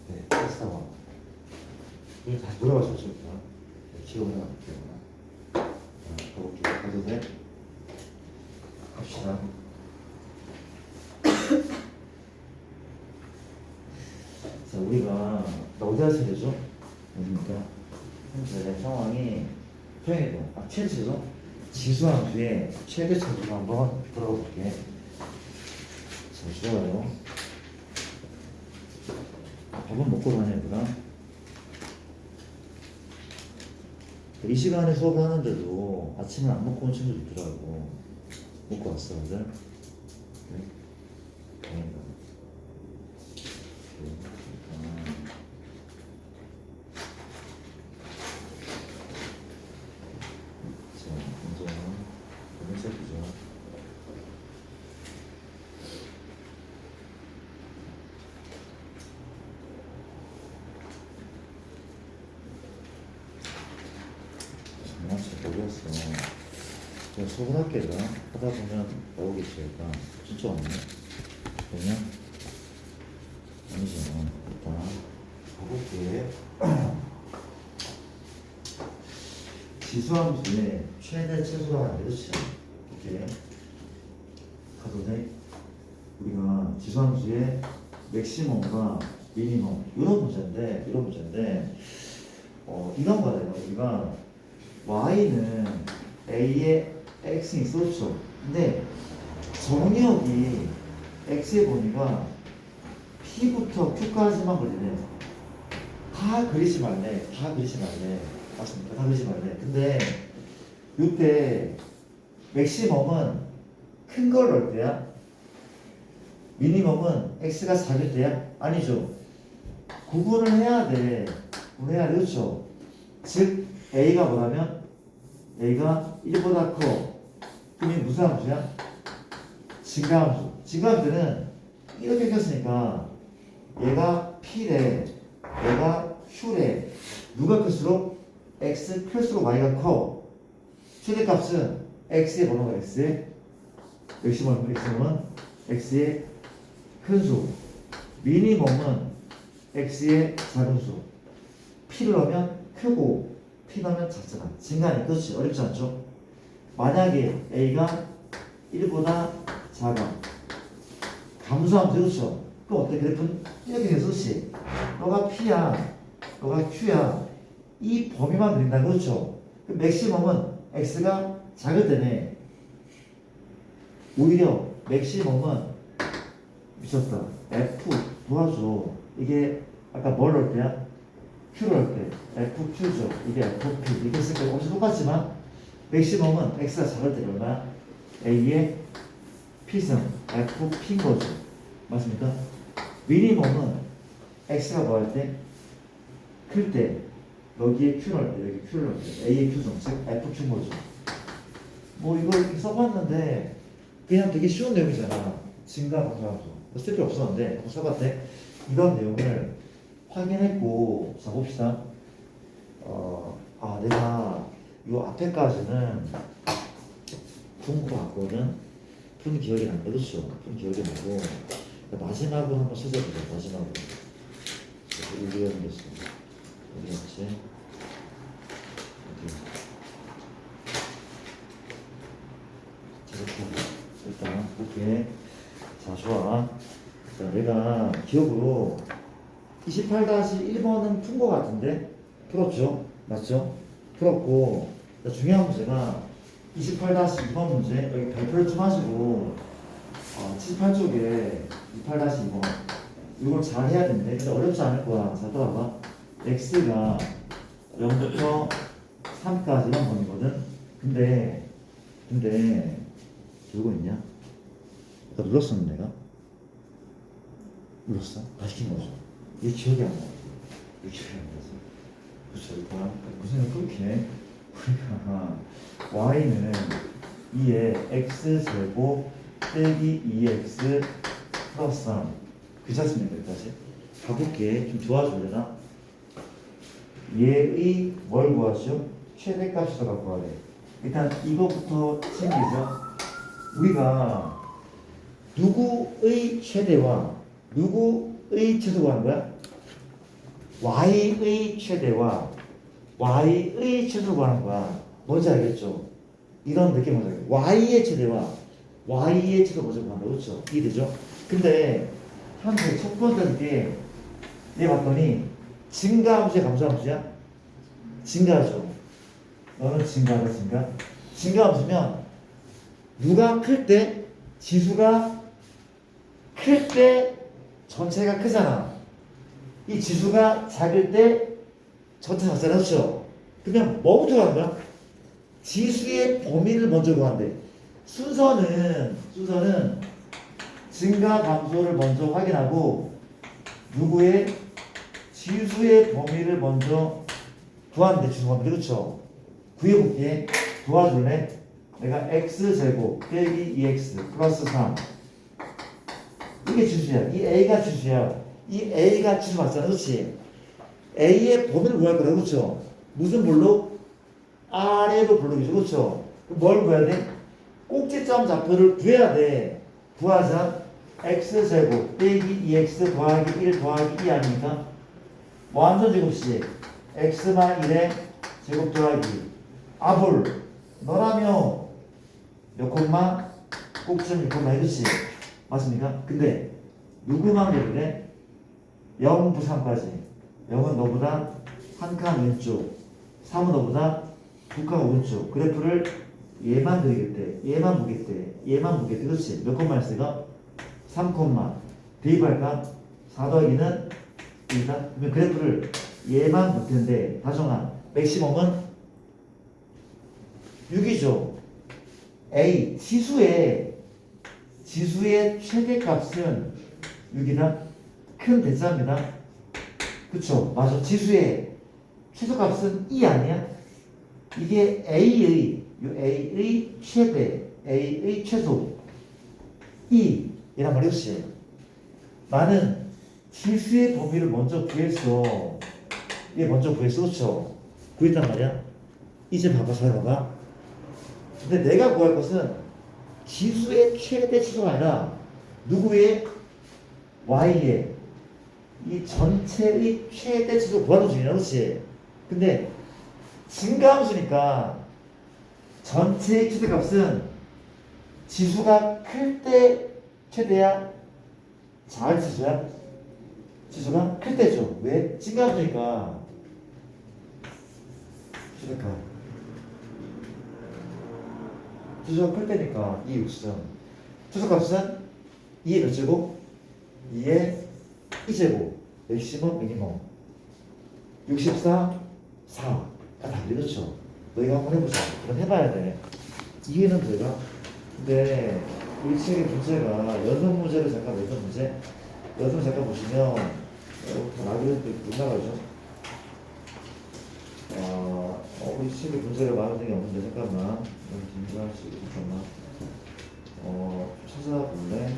네, 845 하나 이거 다시 돌아가서 볼까? 기억을 해놔볼게요. 가볼게요. 가도 돼? 갑시다. 자, 우리가 어디 할 차례죠? 어디입니까? 현재 상황이 최대죠? 지수함수의 최대차를 한번 들어가 볼게. 자, 좋아요. 밥은 먹고 다녀야 되나? 이 시간에 수업을 하는데도 아침을 안 먹고 온 친구도 있더라고. 먹고 왔어, 다들? 네? 다행이다. 자, 먼저 검은색 보죠. 장난치 모르겠어. 제가 수업을 할게요. 하다 보면 나오겠지. 일단 진짜 없네. 그러면 아니죠. 일단 가볼게. 지수함수의 최대 최소가 안 되지. 오케이. 가도 돼? 우리가 지수함수의 맥시멈과 미니멈 이런 문제인데 이런 거잖아요. 우리가 y는 a의 x이 있었죠. 근데 정역이 x의 범위가 p부터 q까지만 그리네. 다 그리지 말래. 맞습니까? 다 그리지 말래. 근데 이때 맥시멈은 큰 걸 넣을 때야? 미니멈은 x가 작을 때야? 아니죠. 구분을 해야 돼. 그렇죠. 즉 a가 뭐라면 a가 1보다 커. 그럼 무슨 함수야? 증가함수. 증가함수는 이렇게 켰으니까 얘가 p래, 얘가 q래. 누가 클수록 x 클수록 y가 커. 최대값은 x의 번호가 x의 맥시멈은 x의 큰 수. 미니멈은 x의 작은 수. P를 넣으면 크고 P 넣으면 작잖아. 증가하니까. 그렇지. 어렵지 않죠? 만약에 A가 1보다 작아. 감소하면 되겠죠. 그럼 어때? 그래프는 이렇게 돼서 그렇지. 너가 P야. 너가 Q야. 이 범위만 그린다. 그렇죠? 그 맥시멈은 X가 작을 때네. 오히려 맥시멈은 미쳤다. F 도와줘. 이게 아까 뭘 넣을 때야? Q를 넣을 때 FQ죠. 이게 FP. 이게 쓸 때 엄청 똑같지만 맥시멈은 X가 작을 때 얼마야? A의 P승 FP인 거죠. 맞습니까? 미니멈은 X가 뭐 할 때? 클 때 여기에 Q 넣을 때 여기 Q를 넣을 때 A의 Q승 즉 FQ인 거죠. 뭐 이걸 이렇게 써봤는데 그냥 되게 쉬운 내용이잖아. 증가 감소함수. 쓸 필요 없었는데 써봤대. 이런 내용을 확인했고 자 봅시다. 내가 이 앞에까지는 푼 거 같거든. 푼 기억이 안 나. 그렇죠? 푼 기억이 나고 마지막으로 한번 찾아보자. 마지막으로 어디 연결했어? 어디 갔지? 어디? 일단 볼게. 자 좋아. 자 내가 기억으로 28-1번은 푼 거 같은데 풀었죠? 맞죠? 풀었고 중요한 문제가 28-2번 문제 여기 발표를 좀 하시고 78쪽에 28-2번 이걸 잘 해야 되는데 근데 어렵지 않을 거야. 자 따라봐. x가 0부터 3까지 이런 범위거든. 근데 들고 있냐? 내가 눌렀었는데 내가? 눌렀어? 다 시킨 거죠. 이게 기억이 안 나. 이게 기억이 안 나서. 그렇죠. 일단 무슨 그렇게 우리가 y는 2의 x제곱 빼기 2x 플러스 3 괜찮습니까? 여기까지 가볼게. 좀 도와줄래나? 얘의 뭘 구하죠? 최대값을 갖고 가래. 일단 이거부터 챙기죠. 우리가 누구의 최대와 누구의 최소 구하는 거야? y의 최대와 y의 최소 구하는 거야. 뭔지 알겠죠? 이런 느낌 뭔지 알겠죠? y의 최대와 y의 최소 먼저 구한다. 그렇죠? 이해되죠? 근데 현재 첫 번째 게 내가 봤더니 증가함수야 감소함수야? 증가죠. 너는 증가하다 증가? 증가함수면 누가 클 때 지수가 클 때 전체가 크잖아. 이 지수가 작을 때 전체 작잖아. 그렇죠? 그러면 뭐부터 가는 거야? 지수의 범위를 먼저 구한대. 순서는 증가 감소를 먼저 확인하고 누구의 지수의 범위를 먼저 구하는데 지수 범위. 그렇죠? 구해볼게. 도와줄래? 내가 x제곱 빼기 2x 플러스 3 이게 지수야. 이 a가 지수야. 이 a가 지수 맞잖아. 그렇지? a의 범위를 구할 거라. 그렇죠? 무슨 블록? 아래로 블록이죠. 그렇죠? 뭘 구해야 돼? 꼭지점 좌표를 구해야 돼. 구하자. x제곱 빼기 2x 더하기 1 더하기 2 아닙니까? 완전 제곱식 x만 1에 제곱 더하기 아볼 너라며 몇 콤마? 꼭지점 1 콤마 이렇지? 맞습니까? 근데 누구만 그래? 0부터 3까지 0은 너보다 한 칸 왼쪽 3은 너보다 두 칸 오른쪽 그래프를 얘만 그리겠대 얘만 보겠대 얘만 보겠대. 그렇지? 몇 콤마 했어가? 3 콤마 대입할까? 4 더하기는 2다. 그러면 그래프를 얘만 볼 텐데 다정한 맥시멈은 6이죠. A 지수의 최대값은 6이다. 큰 대자입니다. 그쵸? 맞아. 지수의 최소값은 2 아니야? 이게 A의 최대, A의 최소 2 이란 말이었지. 나는 지수의 범위를 먼저 구했어. 얘 먼저 구했어. 그쵸? 구했단 말이야. 이제 봐봐. 잘 봐봐. 근데 내가 구할 것은 지수의 최대 최소가 아니라 누구의? y의 이 전체의 최대 지수 구하는 중이야, 그렇지? 근데 증가함수니까 전체의 최대값은 지수가 클 때 최대야, 작을 지수야? 지수가 클 때죠. 왜? 증가함수니까 최대값. 지수가 클 때니까 2 6점. 최소값은 2의 몇 제곱? 2의 2제곱. 맥시멈, 미니멈. 64, 4. 다 이렇죠. 너희가 한번 해보자. 그럼 해봐야 돼. 이해는 돼가? 근데 우리 책의 문제가 연속 문제를 잠깐 연속 문제. 연속 잠깐 보시면 다 나중에 못 나가죠. 우리 책의 문제가 많은 게 없는데 잠깐만. 김주환씨 잠깐만. 찾아볼래?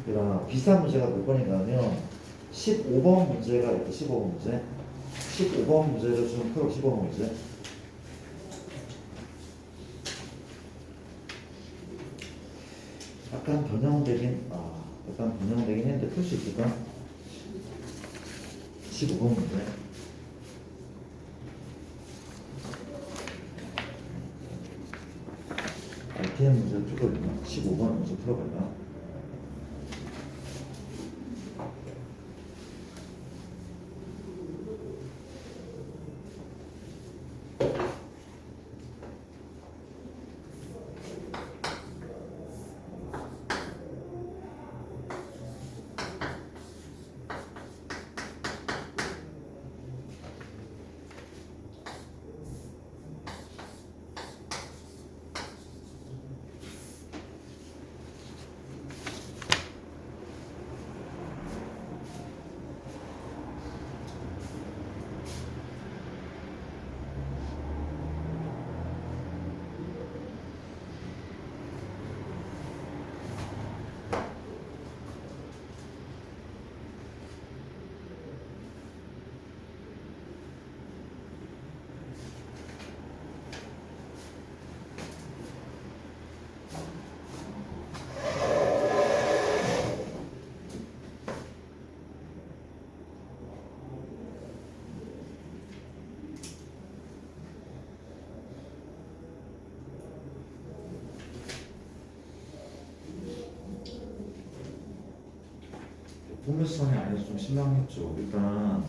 그러나 비슷한 문제가 몇 번인가 하면 15번 문제가 있다. 15번 문제. 15번 문제를 좀 풀어. 15번 문제. 약간 변형되긴 했는데 풀 수 있을까? 15번 문제. 아이템 문제 풀거든요. 15번 문제 풀어볼까? 포물선이 아니어서 좀 실망했죠. 일단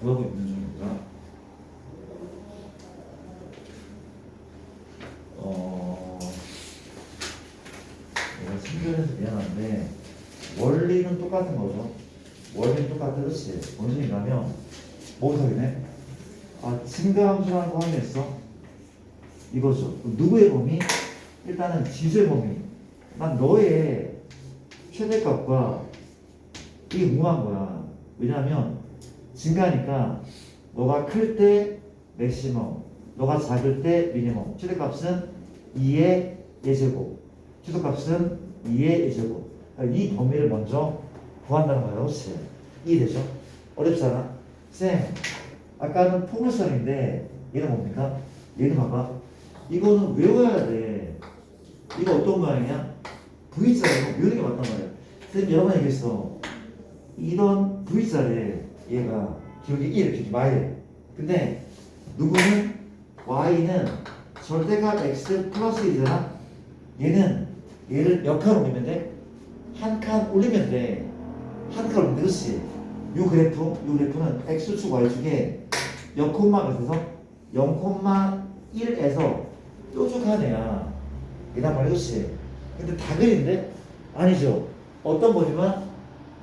구하고 있는 중입니다. 내가 친절해서 미안한데 원리는 똑같은 거죠. 원리는 똑같아, 그렇지? 뭔 소리냐면 뭐부터 하겠네? 증가함수라는 거 확인했어? 이거죠. 누구의 범위? 일단은 지수의 범위. 난 너의 최대값과 이게 궁금한 거야. 왜냐하면 증가니까 너가 클 때 맥시멈, 너가 작을 때 미니멈. 최대값은 2의 예제곱, 최소값은 2의 예제곱. 이 범위를 먼저 구한다는 거야. 그렇지? 이해되죠? 어렵잖아. 쌤, 아까는 포물선인데 얘는 뭡니까? 얘는 봐봐. 이거는 외워야 돼. 이거 어떤 모양이냐? V자로 외우는 게 맞단 말이야. 쌤 여러 번 얘기했어. 이런 V자래. 얘가 기울기 1, 기울기 마일. 근데 누구는 Y는 절대값 X 플러스 1이잖아. 얘를 몇 칸 올리면 돼? 한 칸 올리면 돼. 한 칸 올리면 돼. 그렇지? 요 그래프는 X축 Y축에 0,몇에서 0,1에서 뾰족한 애야. 이란 말이야. 그렇지? 근데 다 그린데? 아니죠. 어떤 범위만?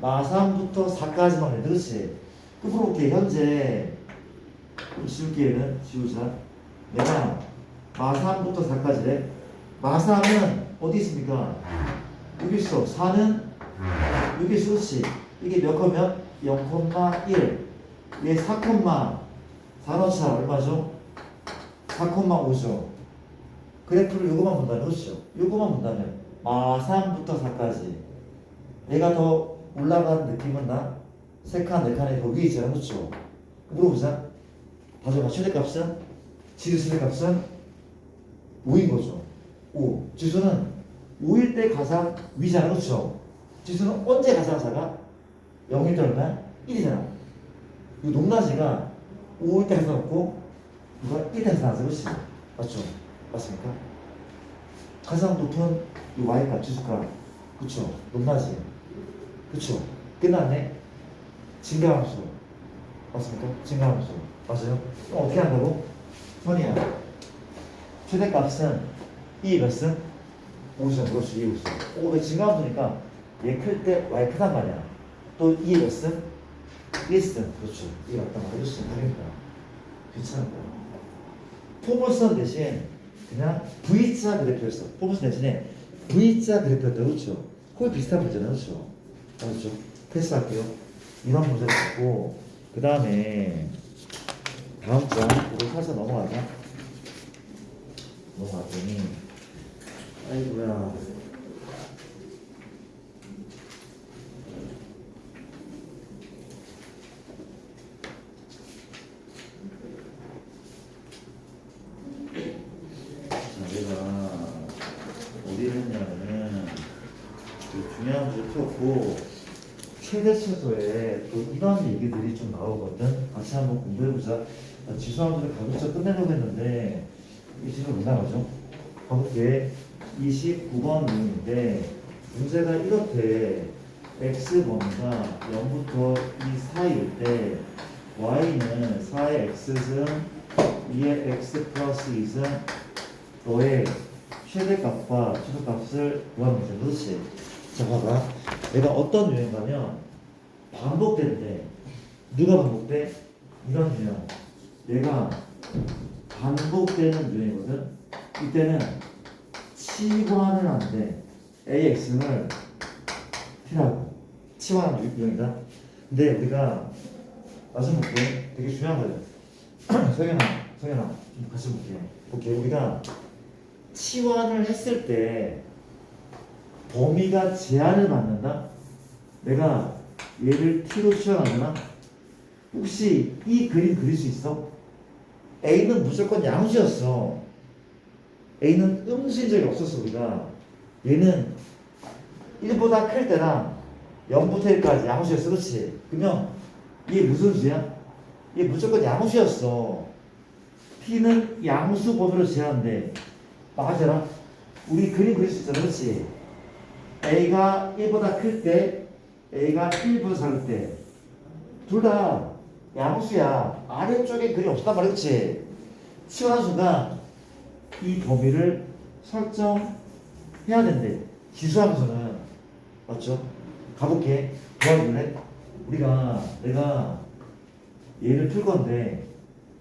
마3부터 4까지만 해. 그렇지? 끝으로 볼게. 현재 지울게는 지우자. 내가 마3부터 4까지래. 마3은 어디 있습니까? 여기 있어. 4는 여기 있어. 그렇지? 이게 몇 컴면? 0,1. 얘 4, 넣자. 얼마죠? 4,5죠. 그래프를 요거만 본다면, 그렇죠? 요거만 본다면 마3부터 4까지. 얘가 더 올라가는 느낌은 나? 3칸, 4칸에 더 위에 있잖아. 그렇죠? 물어보자. 다시 한번 최대값은? 지수 최대값은 5인 거죠. 5. 지수는 5일 때 가장 위잖아. 그렇죠? 지수는 언제 가상하사가 0일 때 얼마야? 1이잖아. 이 높낮이가 5일 때 가상놓고 이거 1일 때 가상하사. 그렇지? 맞죠? 맞습니까? 가장 높은 이 y값 지수가 그쵸? 높낮이 그쵸? 끝났네? 증가함수 맞습니까? 증가함수 맞아요? 그럼 어떻게 한다고? 선이야 최대값은 이 몇은? 50은 그렇지 2 50. 오, 왜 증가함수니까 얘 클 때 y 크단 말이야. 또 2 몇은? 1승 그렇죠. 이 맞단 말이야. 1승 다르니까 괜찮은 거야. 포물선 대신 그냥 V자 그래프였어. 포물선 대신에 V자 그래프였다. 그렇죠? 거의 비슷한 문제잖아. 그렇죠? 맞죠? 패스할게요. 이런 문제를 갖고 그 다음에 다음 장으로 살짝 넘어가자. 넘어갔더니 아이고야. 자, 내가 어디 했냐면은 그 중요한 문제 풀었고 최대 최소에 또 이런 얘기들이 좀 나오거든. 같이 한번 공부해보자. 지수함수를 가급적 끝내려고 했는데 이 지수 못 나가죠. 가볼게. 29번 문인데 문제가 이렇대. x 범위가 0부터 2 사이일 때 y는 4의 x승 2의 x 플러스 2승 너의 최대값과 최소값을 구하는 문제. 그렇지? 자 봐봐. 내가 어떤 유형이냐면 반복되는데 누가 반복돼? 이런 유형. 얘가 반복되는 유형이거든. 이때는 치환을 하는데 AX를 T라고 치환하는 유형이다. 근데 우리가 나중 볼게. 되게 중요한 거예요. 성현아 좀 같이 볼게. 우리가 치환을 했을 때 범위가 제한을 받는다? 내가 얘를 T로 치환하잖아? 혹시 이 그림 그릴 수 있어? A는 무조건 양수였어. A는 음수인 적이 없었어. 우리가 얘는 1보다 클 때랑 0부터 1까지 양수였어. 그렇지? 그러면 이게 무슨 수야? 이게 무조건 양수였어. T는 양수 범위로 제한돼. 맞아라. 우리 그림 그릴 수 있잖아. 그렇지? A가 1보다 클 때, A가 1보다 작을 때, 둘 다 양수야. 아래쪽에 그림 없단 말이야. 그치? 치환수가 이 범위를 설정해야 된대. 지수함수는. 맞죠? 가볼게. 도와줄래? 내가 얘를 풀 건데,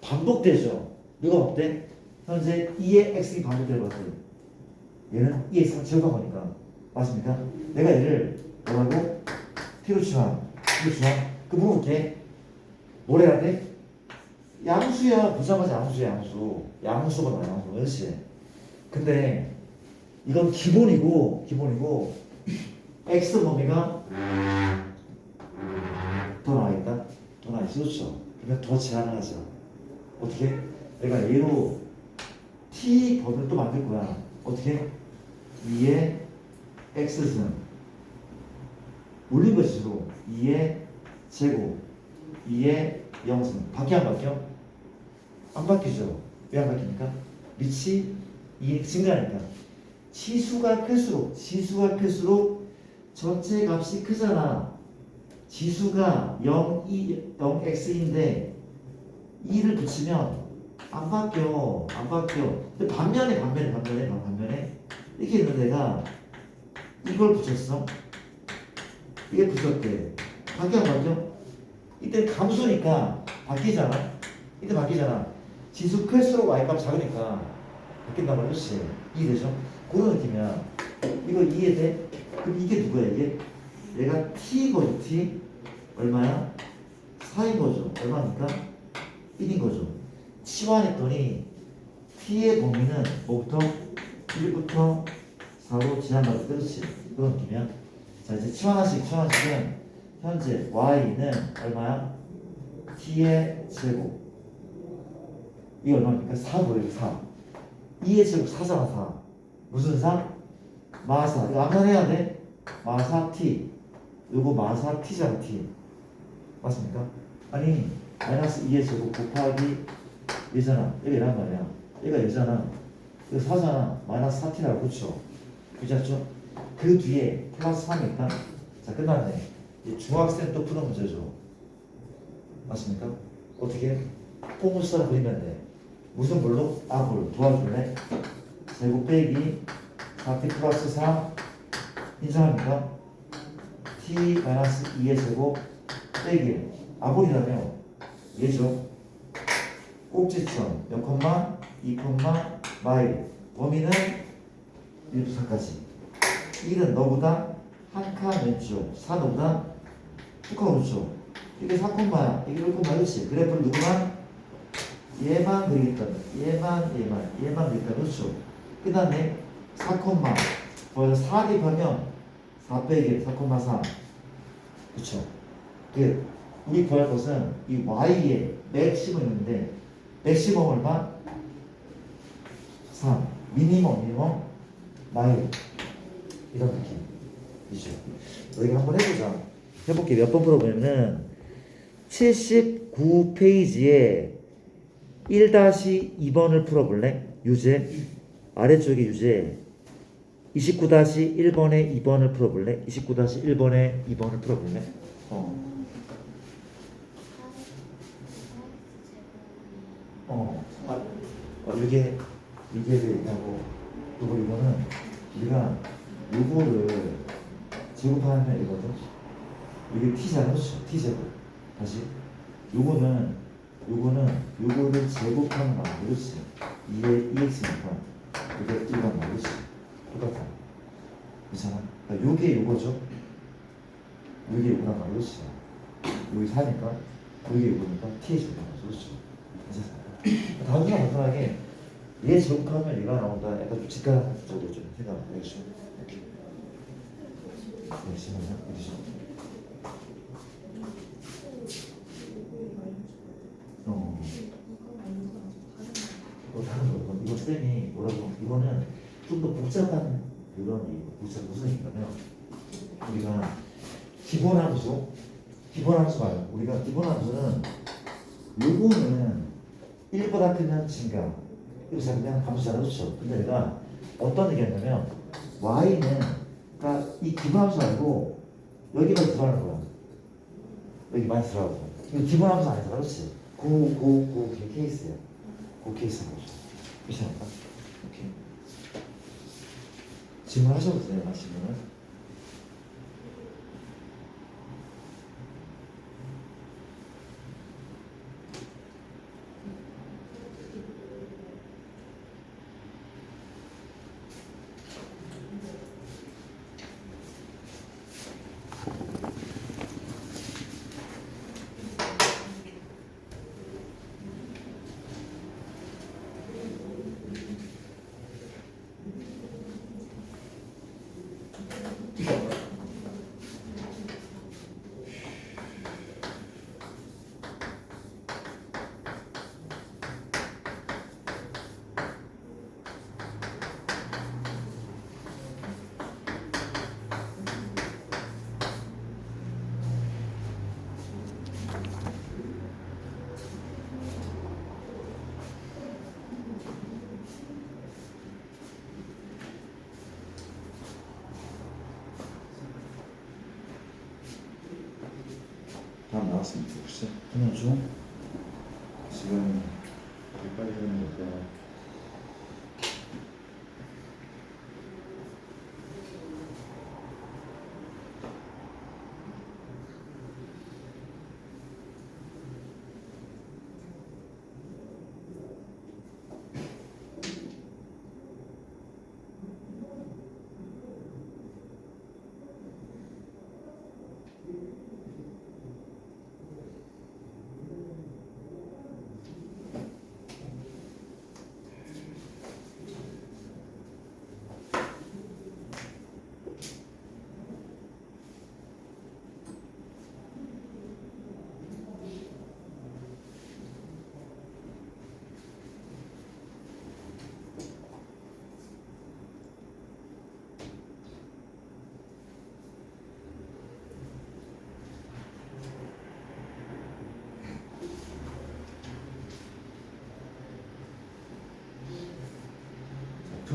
반복되죠? 누가 반복돼? 현재 2의 x이 반복되는 것 같아요. 얘는 2의 x가 제곱한 거니까. 맞습니까? 내가 얘를 뭐라고? T로 치환. 그 물어볼게. 뭘 해야 돼? 양수야. 보자마자 양수야. 양수가 나와. 양수. 그렇지? 근데 이건 기본이고 x 범위가 더 나와있다? 더 나와있어. 그렇죠? 그러면 더 제한을 하자. 어떻게? 내가 얘로 t 범위를 또 만들 거야. 어떻게? 2의 x승 올린 것으로 2의 제곱 2의 0승 바뀌어 안 바뀌어? 안 바뀌죠. 왜 안 바뀝니까? 밑이 2 증가하니까. 지수가 클수록 전체 값이 크잖아. 지수가 0x인데 2를 붙이면 안 바뀌어. 근데 반면에 이렇게 있는 데가 이걸 붙였어. 이게 붙였대. 바뀌어? 이때 감수니까 바뀌잖아. 지수 클수록 y값 작으니까 바뀐단 말이지. 이해되죠? 그런 느낌이야. 이거 이해돼? 그럼 이게 누구야 이게? 얘가 t거죠. t 얼마야? 4인 거죠. 얼마입니까? 1인 거죠. 치환했더니 t의 범위는 뭐부터? 1부터 4로 제한받을 그렇지. 그런 느낌이야. 자 이제 치환하식은 현재 y는 얼마야? t의 제곱 이게 얼마입니까? 4 버려요. 4 2의 제곱 4잖아. 4 무슨 4? 마사. 이거 암산해야 돼. 마사 t. 요거 마사 t잖아 t. 맞습니까? 아니 마이너스 2의 제곱 곱하기 얘잖아. 얘가 얘란 말이야. 얘가 얘잖아. 이거 4잖아. 마이너스 4t라고 그렇죠? 그렇죠? 그 뒤에 플러스 3이 있다. 자 끝났네. 이 중학생 또 푸는 문제죠. 맞습니까? 어떻게? 포물선을 그리면 돼. 무슨 볼로? 아볼 도와줄래? 제곱 빼기 4t 플러스 3 인정합니까? t-2의 제곱 빼기 아볼이라며 얘죠. 꼭지점 몇 콤마 2 콤마 마일 범위는 1부터 4까지 1은 너보다 한 칸 왼쪽 4 너보다 두 칸 오른쪽 이게 4 콤마야 이게 1 콤마 그렇지 그래프를 누구만 얘만 그리겠다 얘만 그리겠다 그렇죠 끝났네 4 콤마 뭐야 4 대입하면 4 빼기 4 콤마 3 그렇죠 그 우리 구할 것은 이 y의 맥시멈 있는데 맥시멈 얼마? 3 미니멈 마일 이런 느낌이죠. 우리가 한번 해보자. 해볼게. 몇 번 풀어보냐면 79페이지에 1-2번을 풀어볼래? 유제 아래쪽에 유제 29-1번에 2번을 풀어볼래? 29-1번에 2번을 풀어볼래? 이게 얘기하고 그리고 이거는 우리가 요거를 제곱하면 이거든. 이게 t잖아, 그렇죠? t 제곱. 다시 요거를 제곱하는 거 그렇지? 2의 2x니까 이게 1간 말 그렇지? 똑같아. 그렇잖아? 그러니까 요게 요거죠. 요게 요거란 말 그렇지? 여기 4니까 요게 요거니까 t의 제곱이란 말 그렇죠? 그래서 단순하 간단하게 얘 제곱하면 얘가 나온다. 약간 좀 직관적으로 좀 생각하겠죠. 이렇게. 네, 잠깐만요. 어디죠? 다른 거. 이거 쌤이 뭐라고? 이거는 좀 더 복잡한 이런 복잡 무슨 얘기냐면 우리가 기본함수 봐요. 우리가 기본함수는 요거는 1보다 크면 증가. 이거 그냥 함수잖아, 그렇죠? 근데 내가 어떤 얘기했냐면 y는 그러니까 이 기본함수 말고 여기만 들어가는 거야. 여기 많이 들어가고. 이거 기본함수 아니잖아, 그렇지? 그 케이스야. 그 케이스인 거죠. 괜찮을까? 오케이. 질문하셔도 돼요, 질문은. 답 나왔습니다. 혹시 하나 중 지금 빨리 하는 거니까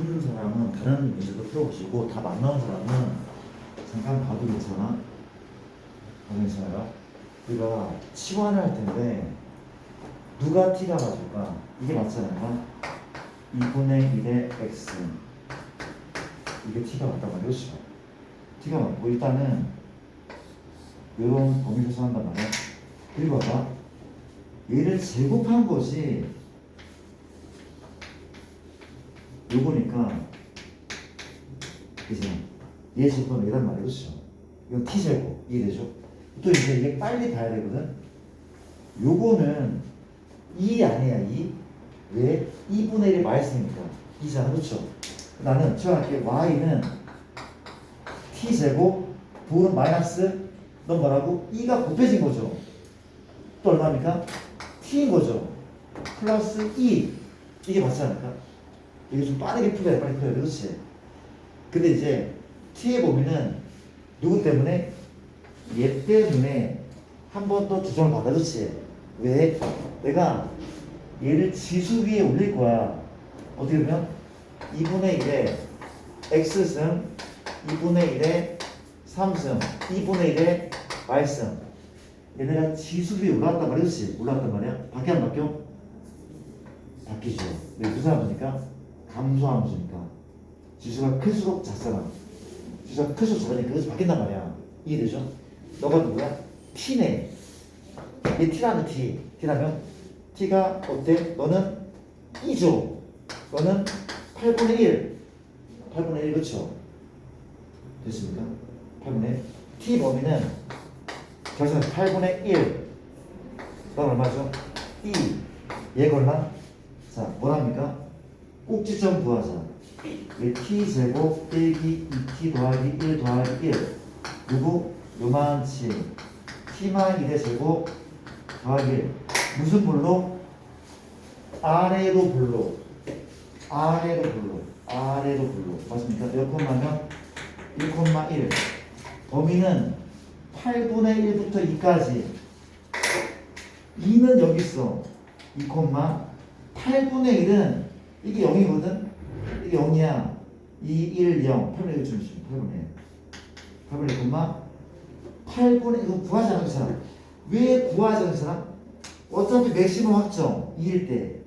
풀은 사람은 다른 문제도 풀어보시고 답 안 나온 사람은 잠깐 봐도 괜찮아? 봐도 괜찮아요? 우리가 치환을 할 텐데 누가 t가 맞을까? 이게 맞잖아요. 2분의 1의 x 이게 t가 맞단 말이야. 그렇죠? t가 맞고 일단은 이런 범위를 소환한단 말이야. 그리고 봐봐. 얘를 제곱한 것이 요거니까 그죠? 얘 제곱하면 얘란 말이야. 그렇죠? 이건 t제곱 이해되죠? 또 이제 이게 빨리 봐야 되거든. 요거는 2 아니야 2? 왜? 2분의 1이 마이너스니까 2잖아. 그렇죠? 나는 처음에 y는 t제곱 부호는 마이너스 넌 뭐라고? 2가 곱해진 거죠. 또 얼마입니까? t인 거죠. 플러스 2 이게 맞지 않을까? 이게 좀 빠르게 풀어야 돼. 빨리 풀어야 돼. 그렇지? 근데 이제 t의 범위는 누구 때문에? 얘 때문에 한 번 더 조정을 받아. 그렇지? 왜? 내가 얘를 지수 위에 올릴 거야. 어떻게 보면 2분의 1에 x승 2분의 1에 3승 2분의 1에 y승 얘네가 지수 위에 올라왔단 말이야. 그렇지? 올라왔단 말이야. 바뀌어 안 바뀌어? 바뀌죠. 왜 무슨 함수니까? 감소함수니까 지수가 클수록 작잖아. 지수가 클수록 작으니까 그래서 바뀐단 말이야. 이해되죠? 너가 누구야? t네. 얘 t라는 t. t라면 t가 어때? 너는 2죠. 너는 8분의 1. 8분의 1 그렇죠? 됐습니까? 8분의 1. t 범위는 결선 8분의 1. 넌 얼마죠? 2. 얘가 얼마? 자, 뭐랍니까? 꼭지점 구하자. 얘 t제곱 빼기 2t 더하기 1 더하기 1. 누구? 요만치. t만 1의 제곱 더하기 1. 무슨 불로? 아래로 불로. 아래로 불로. 아래로 불로. 맞습니까? 몇 콤마면 1,1. 범위는 8분의 1부터 2까지. 2는 여기 있어. 2, 8분의 1은 이게 0이거든? 이게 0이야. 2, 1, 0. 8분의 1 주시면 8분의 1. 8분의 1, 8분의 1. 이거 구하지 않은 사람. 왜 구하지 않은 사람? 어차피 맥시멈 확정 2일 때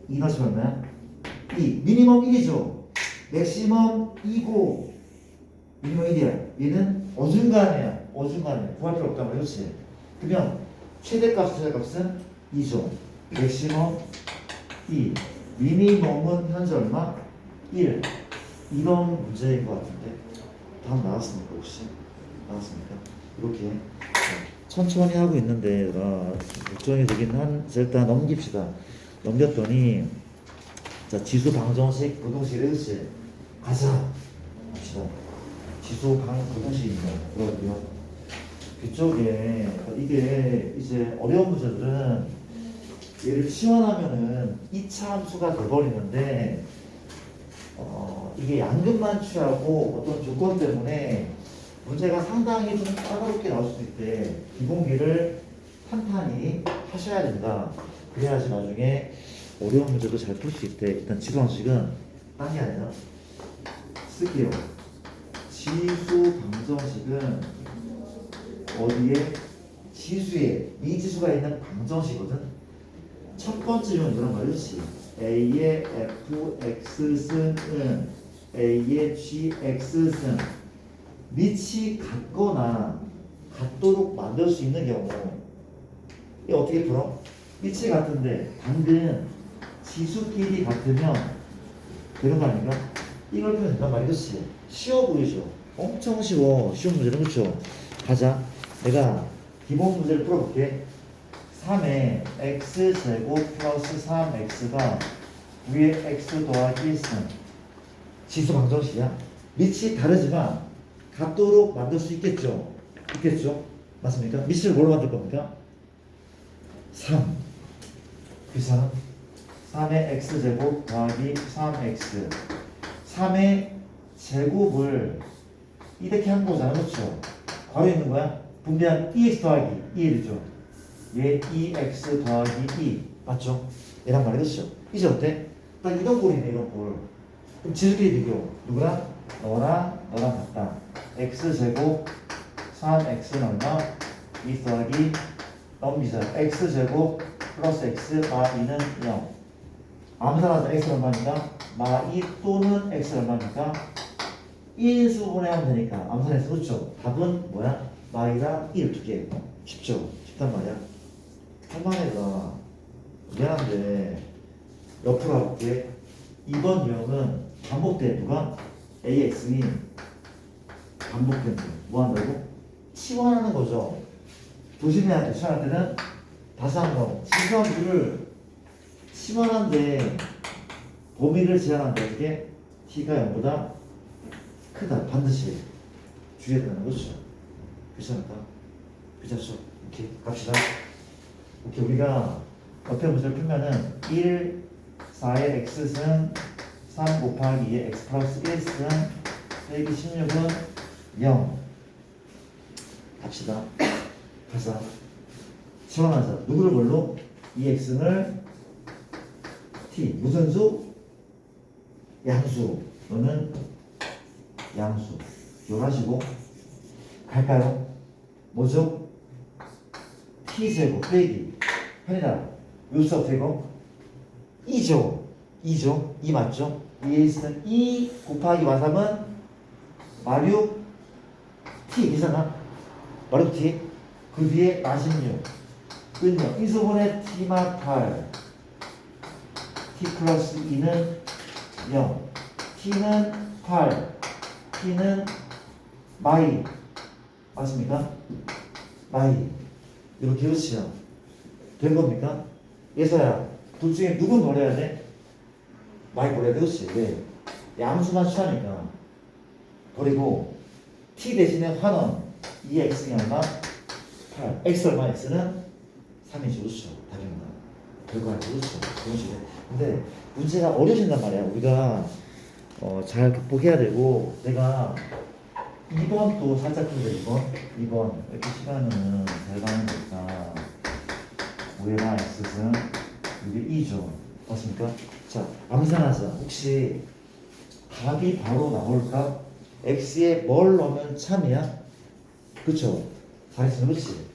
2 넣으시면 얼마야? 2. 미니멈 1이죠. 맥시멈 2고 미니멈 1이야. 얘는 어중간해야. 어중간해. 구할 필요 없단 말이야. 그렇지? 그러면 최대값은 2죠. 맥시멈 2. 미니멈은 현재 얼마? 1. 이런 문제인 것 같은데 다음 나왔습니까 혹시? 나왔습니까? 이렇게 천천히 하고 있는데 걱정이 되긴 일단 넘깁시다. 넘겼더니 자 지수 방정식 부동식 이렇지 가자 합시다. 지수 부동식입니다. 그러고요. 그쪽에 이게 이제 어려운 문제들은 얘를 치환하면은 2차 함수가 돼버리는데 이게 양근만 취하고 어떤 조건 때문에 문제가 상당히 좀 까다롭게 나올 수도 있대. 기본기를 탄탄히 하셔야 된다. 그래야지 나중에 어려운 문제도 잘 풀 수 있대. 일단 지수 방식은 딴 게 아니라 쓸게요. 지수 방정식은 어디에? 지수에 미지수가 있는 방정식이거든. 첫 번째는 이런 말이지. A의 fx승은 A의 gx승 밑이 같거나 같도록 만들 수 있는 경우 이 어떻게 풀어? 밑이 같은데 당근 지수끼리 같으면 되는 거 아닌가? 이걸 풀면 된단 말이야. 그렇지? 쉬워 보이죠? 엄청 쉬워. 쉬운 문제는 그렇죠? 가자. 내가 기본 문제를 풀어볼게. 3에 x제곱 플러스 3x가 위에 x 더하기 1승 지수 방정식이야. 밑이 다르지만 같도록 만들 수 있겠죠? 있겠죠? 맞습니까? 밑을 뭘로 만들 겁니까? 3 그래서 3의 x제곱 더하기 3x 3의 제곱을 이렇게 한 거잖아. 그렇죠? 괄호 있는 거야? 분배한 2x 더하기 2이죠. 얘 2x 더하기 2 맞죠? 얘란 말이 그렇죠? 이제 어때? 딱 이런 꼴이네. 이런 꼴 그럼 지들끼리 비교. 누구랑? 너랑 같다. x제곱 3x는 얼마? 2 더하기 넘기자. x제곱 플러스 x 마2는 0. 암산하자. x 얼마니까? 마2 또는 x 얼마니까? 1인수분해 하면 되니까 암산해서 그렇죠. 답은 뭐야? 마이랑 1 두 개. 쉽죠? 쉽단 말이야. 한번에가 미안한데 옆으로 가볼게. 이번 유형은 반복돼. 누가? AX이 반복된다. 뭐 한다고? 치환하는 거죠. 조심해야 돼. 치환할 때는 다시 한번 지수함수를 치환한데 범위를 제한한다. 어떻게? t가 0보다 크다. 반드시 주의해야 되는 거죠. 괜찮을까? 괜찮죠? 오케이. 갑시다. 오케이. 우리가 옆에 문제를 풀면은 1, 4의 x승 3 곱하기 2의 x 플러스 1승 빼기 16은 0. 갑시다. 가자. 지원하자. 누구를 뭘로? 2x를 t. 무슨 수? 양수. 너는 양수. 기억하시고 갈까요? 뭐죠? t제곱 빼기 편이다. 요수 제곱 2죠. 2죠. 2 맞죠? 2x는 2 곱하기 마삼은 마륙 t 이잖아. 마륙 t. 그 뒤에 마십육. 은요. 인수분해 t마 8. t 플러스 2는 0. t는 8. t는 마이. 맞습니까? 마이. 이렇게 그렇지요. 된 겁니까? 예서야. 둘 중에 누군 버려야 돼? 마이 버려야 돼. 그렇지. 왜? 양수만 취하니까. 버리고 t 대신에 환원 2x이 얼마? 8. x 얼마? x는 3이지. 그렇죠. 답입니다. 별거 아니죠. 그렇죠. 그런 식으로. 근데 문제가 어려진단 말이야. 우리가 잘 극복해야 되고, 내가 2번도 살짝 풀자. 2번 이렇게 시간은 잘 가는 거니까 5의 x승 이게 2죠. 맞습니까? 자, 암산하자. 혹시 답이 바로 나올까? x에 뭘 넣으면 참이야? 그쵸? 잘했어. 그렇지?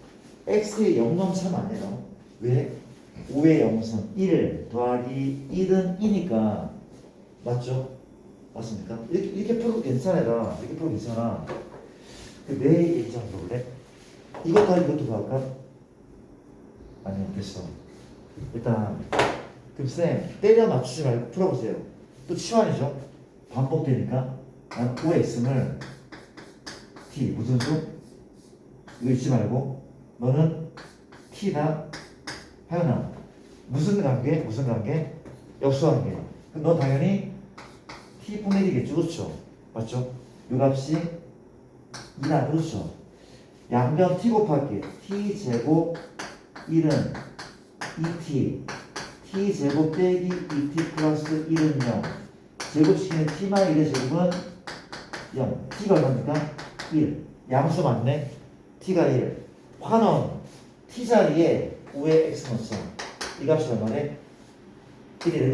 x에 0 넣으면 참 아니에요. 왜? 5의 0승 1 더하기 1은 2니까 맞죠? 맞습니까? 이렇게 풀어도 괜찮아라. 이렇게 풀어도 괜찮아. 내 입장 볼래? 이것도 하고 이것도 할까? 아니요, 됐어. 일단 그럼 쌤 때려 맞추지 말고 풀어보세요. 또 치환이죠. 반복되니까 난 5의 x을 t 무슨 수? 이거 잊지 말고 너는 t다. 하연아 무슨 관계? 무슨 관계? 역수 관계. 그럼 너 당연히 t분의 1이겠죠. 그렇죠? 맞죠? 요 값이 2다. 그렇죠? 양변 t 곱하기 t제곱 1은 2t t제곱 빼기 2t 플러스 1은 0. 제곱시키는 t만 1의 제곱은 0. t가 얼마입니까? 1. 양수 맞네? t가 1. 환원 t 자리에 5의 x 넣자. 이 값이 얼마래? 1이래.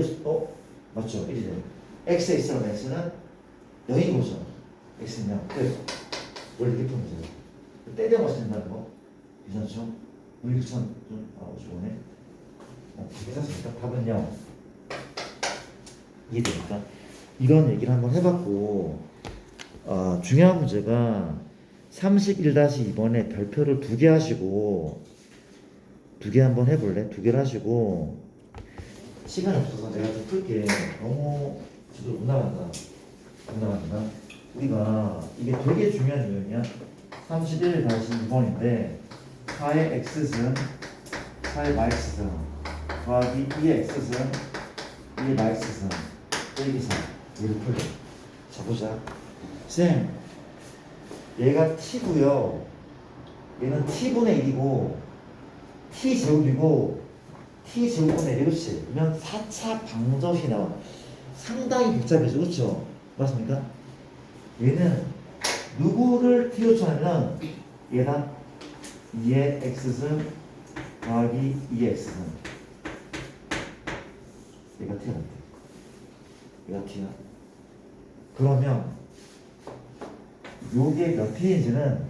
맞죠? 1이래. x의 x는 x는 0인 거죠. x는 0. 끝. 원래 이렇게 푸면 돼요. 때려 맞춘다는 거. 괜찮죠? 우리 참 좀 좋네. 괜찮습니까? 답은 0. 이해됩니까? 이런 얘기를 한번 해봤고, 중요한 문제가 31-2번에 별표를 2개 하시고, 2개 한번 해볼래? 2개를 하시고, 시간이 없어서 내가 좀 풀게. 너무 제대로 못 나간다. 우리가 이게 되게 중요한 유형이야. 31-2번인데 4의 x승 4의 마이크승 더하기 2의 x승 2의 마이크승 빼기 4. 얘를 풀려. 자 보자. 쌤 얘가 t고요. 얘는 t분의 1이고 t제곱이고 t제곱분의 1. 그렇지? 그러면 4차 방정식이 나와. 상당히 복잡해져. 그렇죠? 맞습니까? 얘는 누구를 t요처하면 얘다 2의 x승 더하기 2의 x승. 얘가 t야. 얘가 t야. 그러면 요게 몇 T인지는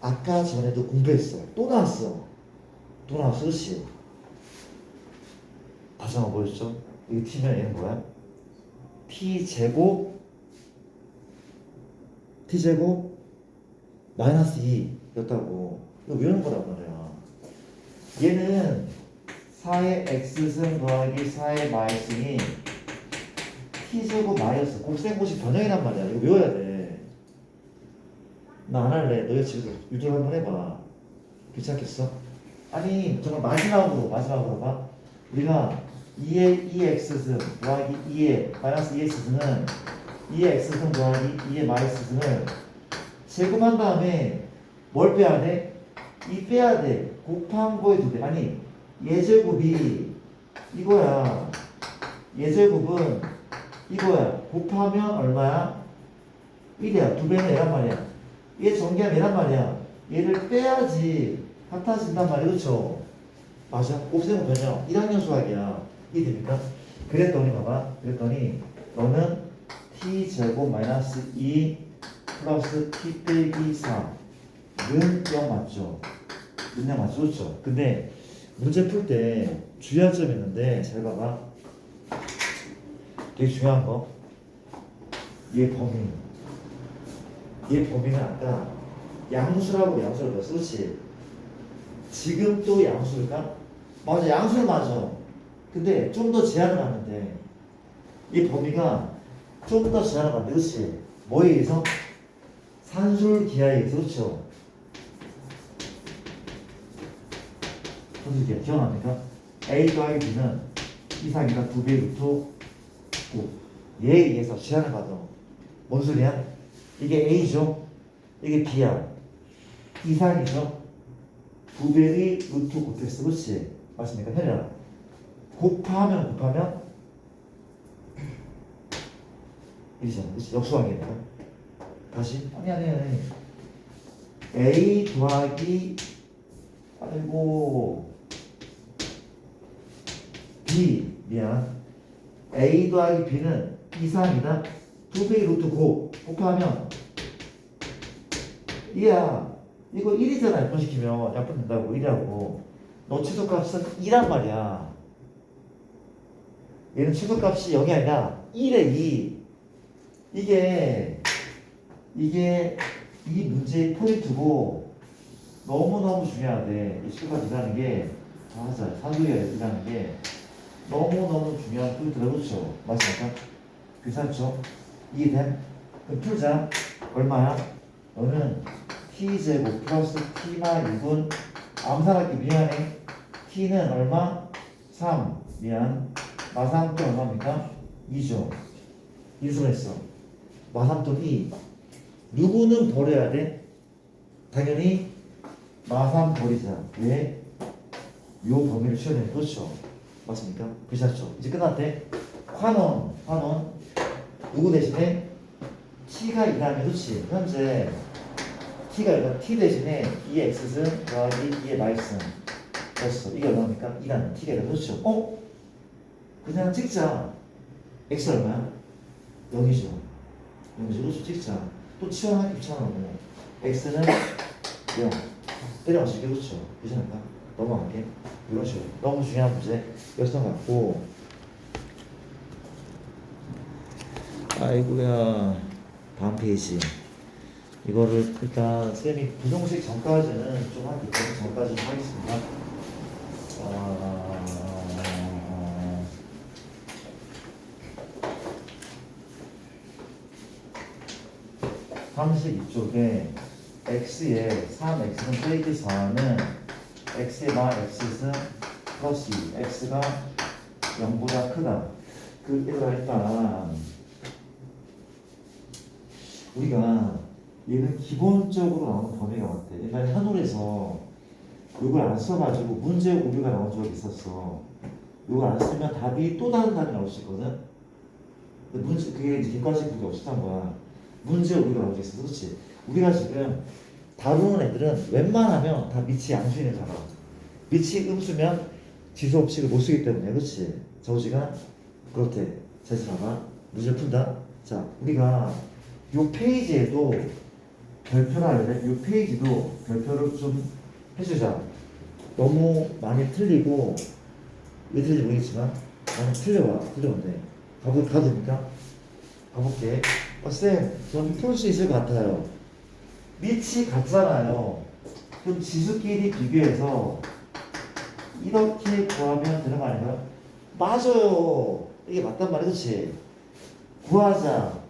아까 전에도 공부했어. 또 나왔어. 또 나왔어. 그렇지? 다시 한번 보여주죠. 이 T면 얘는 뭐야? T제곱 마이너스 2였다고. 이거 외우는 거란 말이야. 얘는 4의 x승 더하기 4의 마이승이 T제곱 마이너스 곱셈공식 변형이란 말이야. 이거 외워야 돼. 나 안 할래. 너희 집에서 유도를 한번 해봐. 귀찮겠어? 아니 정말 마지막으로 봐. 우리가 2의 2x승 더하기 2의 마이너스 2x승은 2의 x승 더하기 2의 마이너스승을 제곱한 다음에 뭘 빼야 돼? 2 빼야 돼. 곱한 거에 2배. 아니 예제곱이 이거야. 예제곱은 이거야. 곱하면 얼마야? 1이야. 2배는 얘란 말이야. 얘 전개하면 얘란 말이야. 얘를 빼야지 같아진단 말이야. 그렇죠? 맞아. 곱셈은 변형. 1학년 수학이야. 이해됩니까? 그랬더니 봐봐. 그랬더니 너는 t제곱 마이너스 2 플러스 t 빼기 4는 0 맞죠? 는 0 맞죠? 그렇죠? 근데 문제 풀 때 주의할 점이 있는데 잘 봐봐. 되게 중요한 거. 얘 범위는 아까 양수를 배웠어. 그렇지? 지금 또 양수일까? 맞아. 양수는 맞아. 근데 좀 더 제한을 하면 돼. 이 범위가 좀 더 제한을 하면 돼. 그렇지? 뭐에 의해서? 산술기하에 의해서. 그렇죠? 산술기하 기억납니까? A 더하기 B는 이상이가 2배 루트 9. 얘에 의해서 제한을 받아. 뭔 소리야? 이게 A죠? 이게 B야. 이상이죠? 2배의 루트 곱했어. 그렇지? 맞습니까? 현이야. 곱하면 이리잖아. 그렇지? 역수하겠다. 다시. 아니. A 더하기 B 미안. A 더하기 B는 이상이다. 2배의 루트 곱하면 이야. 이거 1이잖아. 약분시키면 약분 된다고 1이라고. 너 최소값은 2란 말이야. 얘는 최소값이 0이 아니라 1에 2. 이게 이 문제의 포인트고 너무너무 중요하대. 이 최소값이라는 게 맞아. 산술이라는 게 너무너무 중요한 포인트다. 그렇죠? 맞습니까? 괜찮죠? 이해됨? 그럼 풀자. 얼마야? 너는 t제곱 플러스 t마 6은 암산할게. 미안해. t는 얼마? 3. 미안. 마삼돈 얼마입니까? 2죠. 인수했어. 마삼돈 2. 누구는 버려야 돼? 당연히 마삼 버리자. 왜? 요 범위를 쳐야 되는. 그렇죠? 맞습니까? 괜찮죠? 이제 끝났대. 환원 누구 대신에 t가 2라면. 그렇지? 현재 t가 2라 t 대신에 2의 x승 더하기 2의 마이승 됐어. 이게 얼마입니까? 2라면 t가 2라. 그렇죠? 그냥 찍자. x 얼마야? 0이죠. 0이죠. 그렇죠? 찍자. 또 치환하기 귀찮아고 x는 0. 때려맞추기. 그렇죠? 괜찮을까? 넘어갈게. 이런 식으로. 너무 중요한 문제. 여기서 갖고. 아이고야. 다음 페이지. 이거를 일단 쌤이 부정식 전까지는 좀 할게요. 전까지 좀 하겠습니다. 32쪽에 x에 3x는 빼기 4는 x의 마 x승 플러스 2 x가 0보다 크다. 일단 우리가 얘는 기본적으로 나오는 범위가 같아. 일단 한올에서 이걸 안 써가지고 문제 오류가 나온 적이 있었어. 이걸 안 쓰면 답이 또 다른 답이 나올 수 있거든. 근데 그게 이제 객관식 그게 없었던 거야. 문제 오류가 나온 적이 있어. 그렇지? 우리가 지금 다루는 애들은 웬만하면 다 밑이 양수인을 잡아. 밑이 음수면 지수법칙을 못 쓰기 때문에. 그렇지? 저우지가 그렇대. 잘 봐봐. 문제 푼다. 자, 우리가 요 페이지에도 별표를 하는데 요 페이지도 별표를 좀 해주자. 너무 많이 틀리고 왜 틀린지 모르겠지만 많이 틀려온데 가도 됩니까? 가볼게. 쌤, 좀 풀 수 있을 것 같아요. 밑이 같잖아요. 그럼 지수끼리 비교해서 이렇게 구하면 되는 거 아닌가요? 맞아요. 이게 맞단 말이야, 그렇지? 구하자.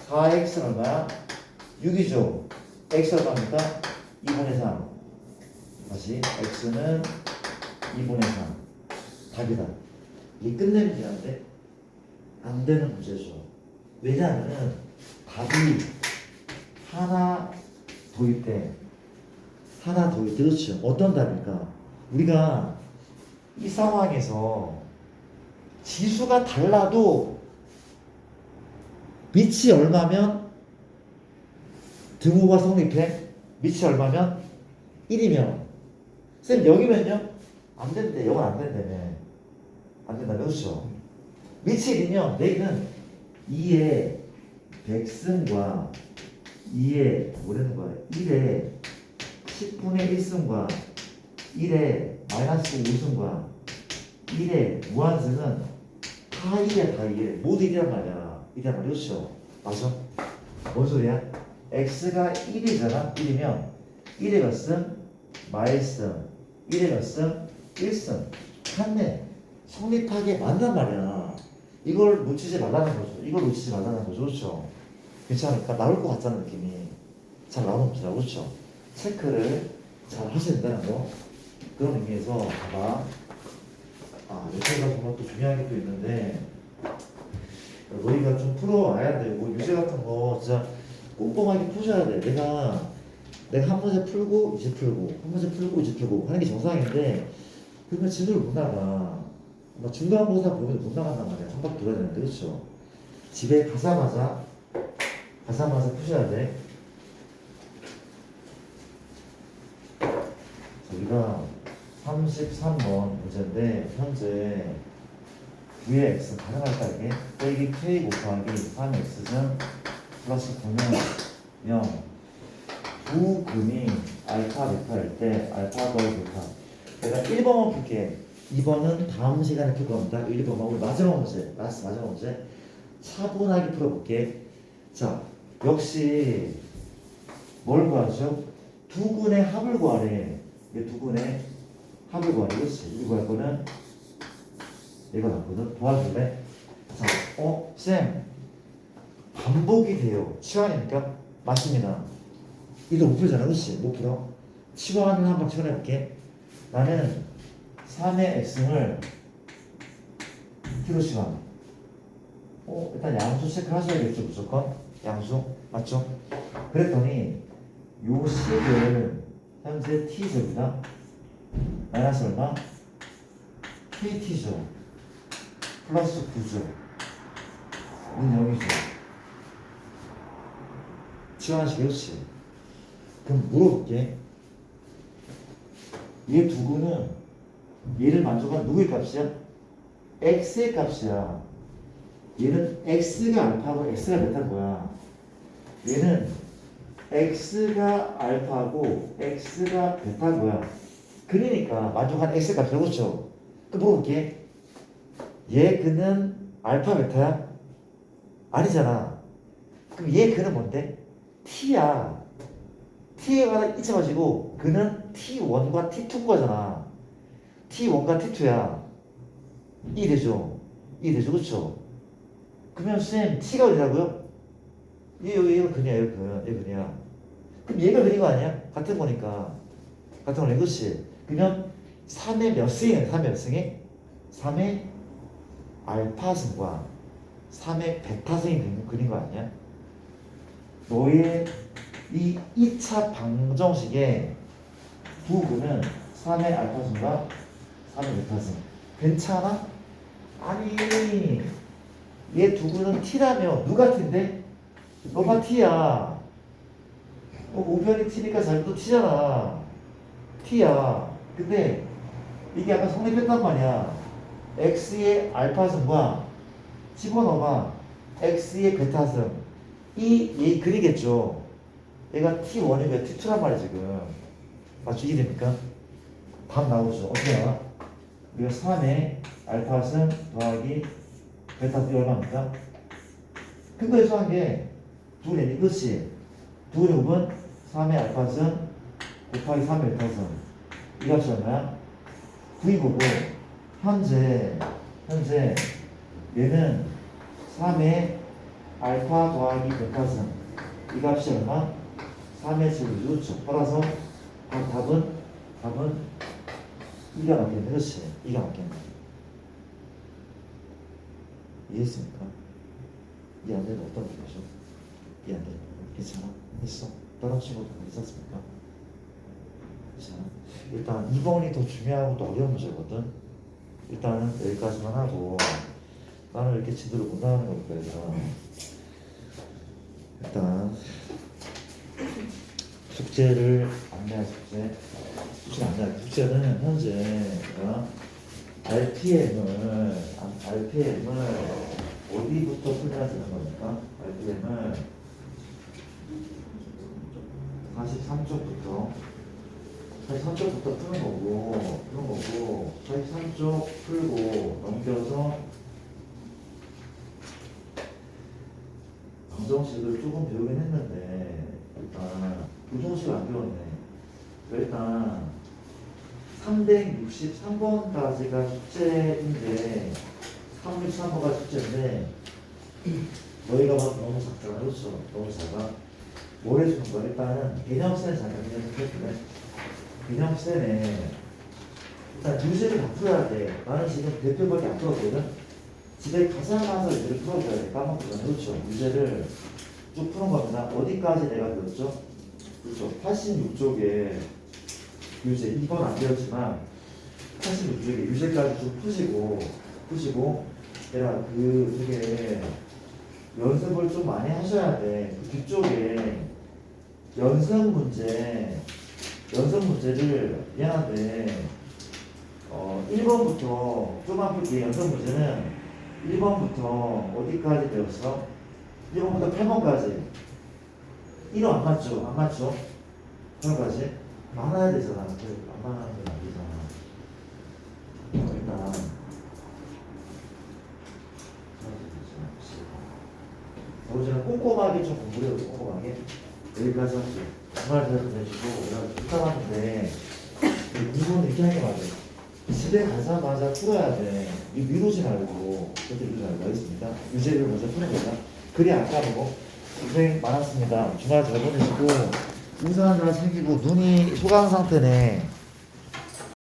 4x는 얼마야? 6이죠. x 얼마입니까? 2분의 3. 다시 x는 2분의 3. 답이다. 이게 끝내면 되는데 안 되는 문제죠. 왜냐하면 답이 하나 도입돼. 하나 도입돼. 그렇죠. 어떤 답일까? 우리가 이 상황에서 지수가 달라도 밑이 얼마면 등호가 성립해? 밑이 얼마면? 1이면 쌤 여기면요? 안 된대. 영은 안 된다며. 안 된다. 그렇죠? 밑이 1이면 내기는 2의 백승과 2의 뭐라는 거야? 1의 10분의 1승과 1의 마이너스 5승과 1의 무한승은 다 1이야. 다 1. 모두 1이란 말이야. 1이란 말이야. 그렇죠? 맞아? 뭔 소리야? x가 1이잖아. 1이면 1의 몇 승? 마일승. 1의 몇 승? 1승. 같네. 성립하게 맞단 말이야. 이걸 놓치지 말라는 거죠. 이걸 놓치지 말라는 거죠. 그렇죠? 괜찮을까? 나올 것 같다는 느낌이 잘 나옵니다. 그렇죠? 체크를 잘 하셔야 된다는 거. 그런 의미에서 봐봐. 옆에가 정말 또 중요한 게 또 있는데 너희가 좀 풀어와야 되고 유제 같은 거 진짜 꼼꼼하게 푸셔야 돼. 내가 한 문제 풀고 이제 풀고 한 문제 풀고 이제 풀고 하는 게 정상인데 그러면 진도를 못 나가. 막 중간고사 보면 못 나간단 말이야. 한 바퀴 돌아야 되는데 그렇죠? 집에 가자마자 푸셔야 돼. 우리가 33번 문제인데 현재 위에 x는 가능할까 이게? 빼기 k 곱하기 3x는 플러스 9는 0. 두 근이 알파 베타일 때 알파 더하기 베타. 내가 1번만 풀게. 2번은 다음 시간에 풀 겁니다. 1번만 우리 마지막 문제 차분하게 풀어볼게. 자, 역시 뭘 구하죠? 두 근의 합을 구하래. 두 근의 합을 구하래. 그렇지? 이거 구할 거는 얘가 맞거든. 도와줄래? 자, 쌤 반복이 돼요. 치환이니까 맞습니다. 이거 못 풀잖아. 그렇지? 못 풀어. 치환을 한번 치환해볼게. 나는 3의 x를 t로 치환. 일단 양수 체크 하셔야겠죠. 무조건 양수 맞죠? 그랬더니 요 식을 현재 t제곱이다 마이너스 얼마? kt죠. 플러스 9죠. 는 0이죠. 치환식 그렇지. 그럼 물어볼게. 얘 두고는 얘를 만족한 누구의 값이야? x의 값이야. 얘는 x가 알파고 x가 베타인 거야. 얘는 x가 알파고 x가 베타인 거야. 그러니까 만족한 x의 값이라고. 그렇죠? 또 물어볼게. 얘 그는 알파 베타야? 아니잖아. 그럼 얘 그는 뭔데? t야. t에 관한 잊지 마시고 그는 t1과 t2인 거잖아. t1과 t2야. 이해되죠? 이해되죠? 그렇죠? 그러면 쌤 t가 어디라고요? 얘가 근이야. 얘 근이야. 그럼 얘가 근인 거 아니야? 같은 거니까. 같은 거네. 그렇지? 그러면 3의 몇 승이야? 3의 몇 승이? 3의 알파승과 3의 베타승이 근인 거 아니야? 너의 이 2차 방정식의 두 근은 3의 알파승과 3의 베타승. 괜찮아? 아니 얘 두 근은 t라며. 누가 t인데? 너가 t야. 우변이 t니까 자기도 t잖아. t야. 근데 이게 아까 성립했단 말이야. x의 알파승과 집어넣어봐. x의 베타승 얘 그리겠죠. 얘가 t1이면 t2란 말이야 지금. 맞죠? 이해됩니까? 답 나오죠. 어떻게 나와? 이거 3의 알파승 더하기 베타승이 얼마입니까? 근거에 수한 게 2네. 그렇지? 2의 곱은 3의 알파승 곱하기 3의 베타승. 이 값이 얼마야? 9이 고고 현재 얘는 3의 알파 더하기 베타승 이 값이 얼마? 3의 제곱이죠. 그렇죠. 따라서 답은 2가 맞겠네. 그렇지. 2가 맞겠네. 이해했습니까? 이해 안 되면 어떤 거죠? 이해 안 되는 거 괜찮아? 했어? 다른 친구도 있었습니까? 괜찮아? 일단 2번이 더 중요하고 또 어려운 문제거든. 일단은 여기까지만 하고 나는 이렇게 제대로 못 나가는 거니까 얘들아. 일단 숙제를 안내할 숙제는 안내할 숙제는 현재 RPM을 어디부터 풀어야 되는 겁니까? RPM을 43쪽부터 푸는 거고 43쪽 풀고 넘겨서 방정식을 조금 배우긴 했는데 일단 부정식 안 배웠네. 일단 363번까지가 숙제인데 363번까지 숙제인데 너희가 봐도 너무 작잖아. 그렇죠? 너무 작아. 뭘 해주는 거야? 일단은 개념센 잠깐 개념센에 일단 유제를 다 풀어야 돼. 나는 지금 대표밖에 안 풀었거든. 집에 가자마자 유제를 풀어줘야 돼. 까먹거든. 그렇죠? 유제를 쭉 푸는 겁니다. 어디까지 내가 배웠죠? 그렇죠. 86쪽에 유제 2번 안 배웠지만 86쪽에 유제까지 좀 푸시고 얘가 되게 연습을 좀 많이 하셔야 돼. 그 뒤쪽에 연습 문제를 미안한데 1번부터 좀만 풀게. 연습 문제는 1번부터 어디까지 배웠어? 1번부터 8번까지 1호 안 맞죠? 8번까지 많아야 되잖아. 안 많아야 되잖아. 일단 어제는 꼼꼼하게 좀 공부를 해요. 꼼꼼하게 여기까지 할게요. 정말 잘 보내주고 내가 부탁하는데 공부는 이렇게 하는 게 맞아요. 집에 가자마자 풀어야 돼. 미루지 말고 절대 미루지 말고. 알겠습니까? 유제를 먼저 푸는 거다. 그래 안 까먹어. 고생 많았습니다. 주말 잘 보내시고 우산 하나 챙기고 눈이 소강 상태네.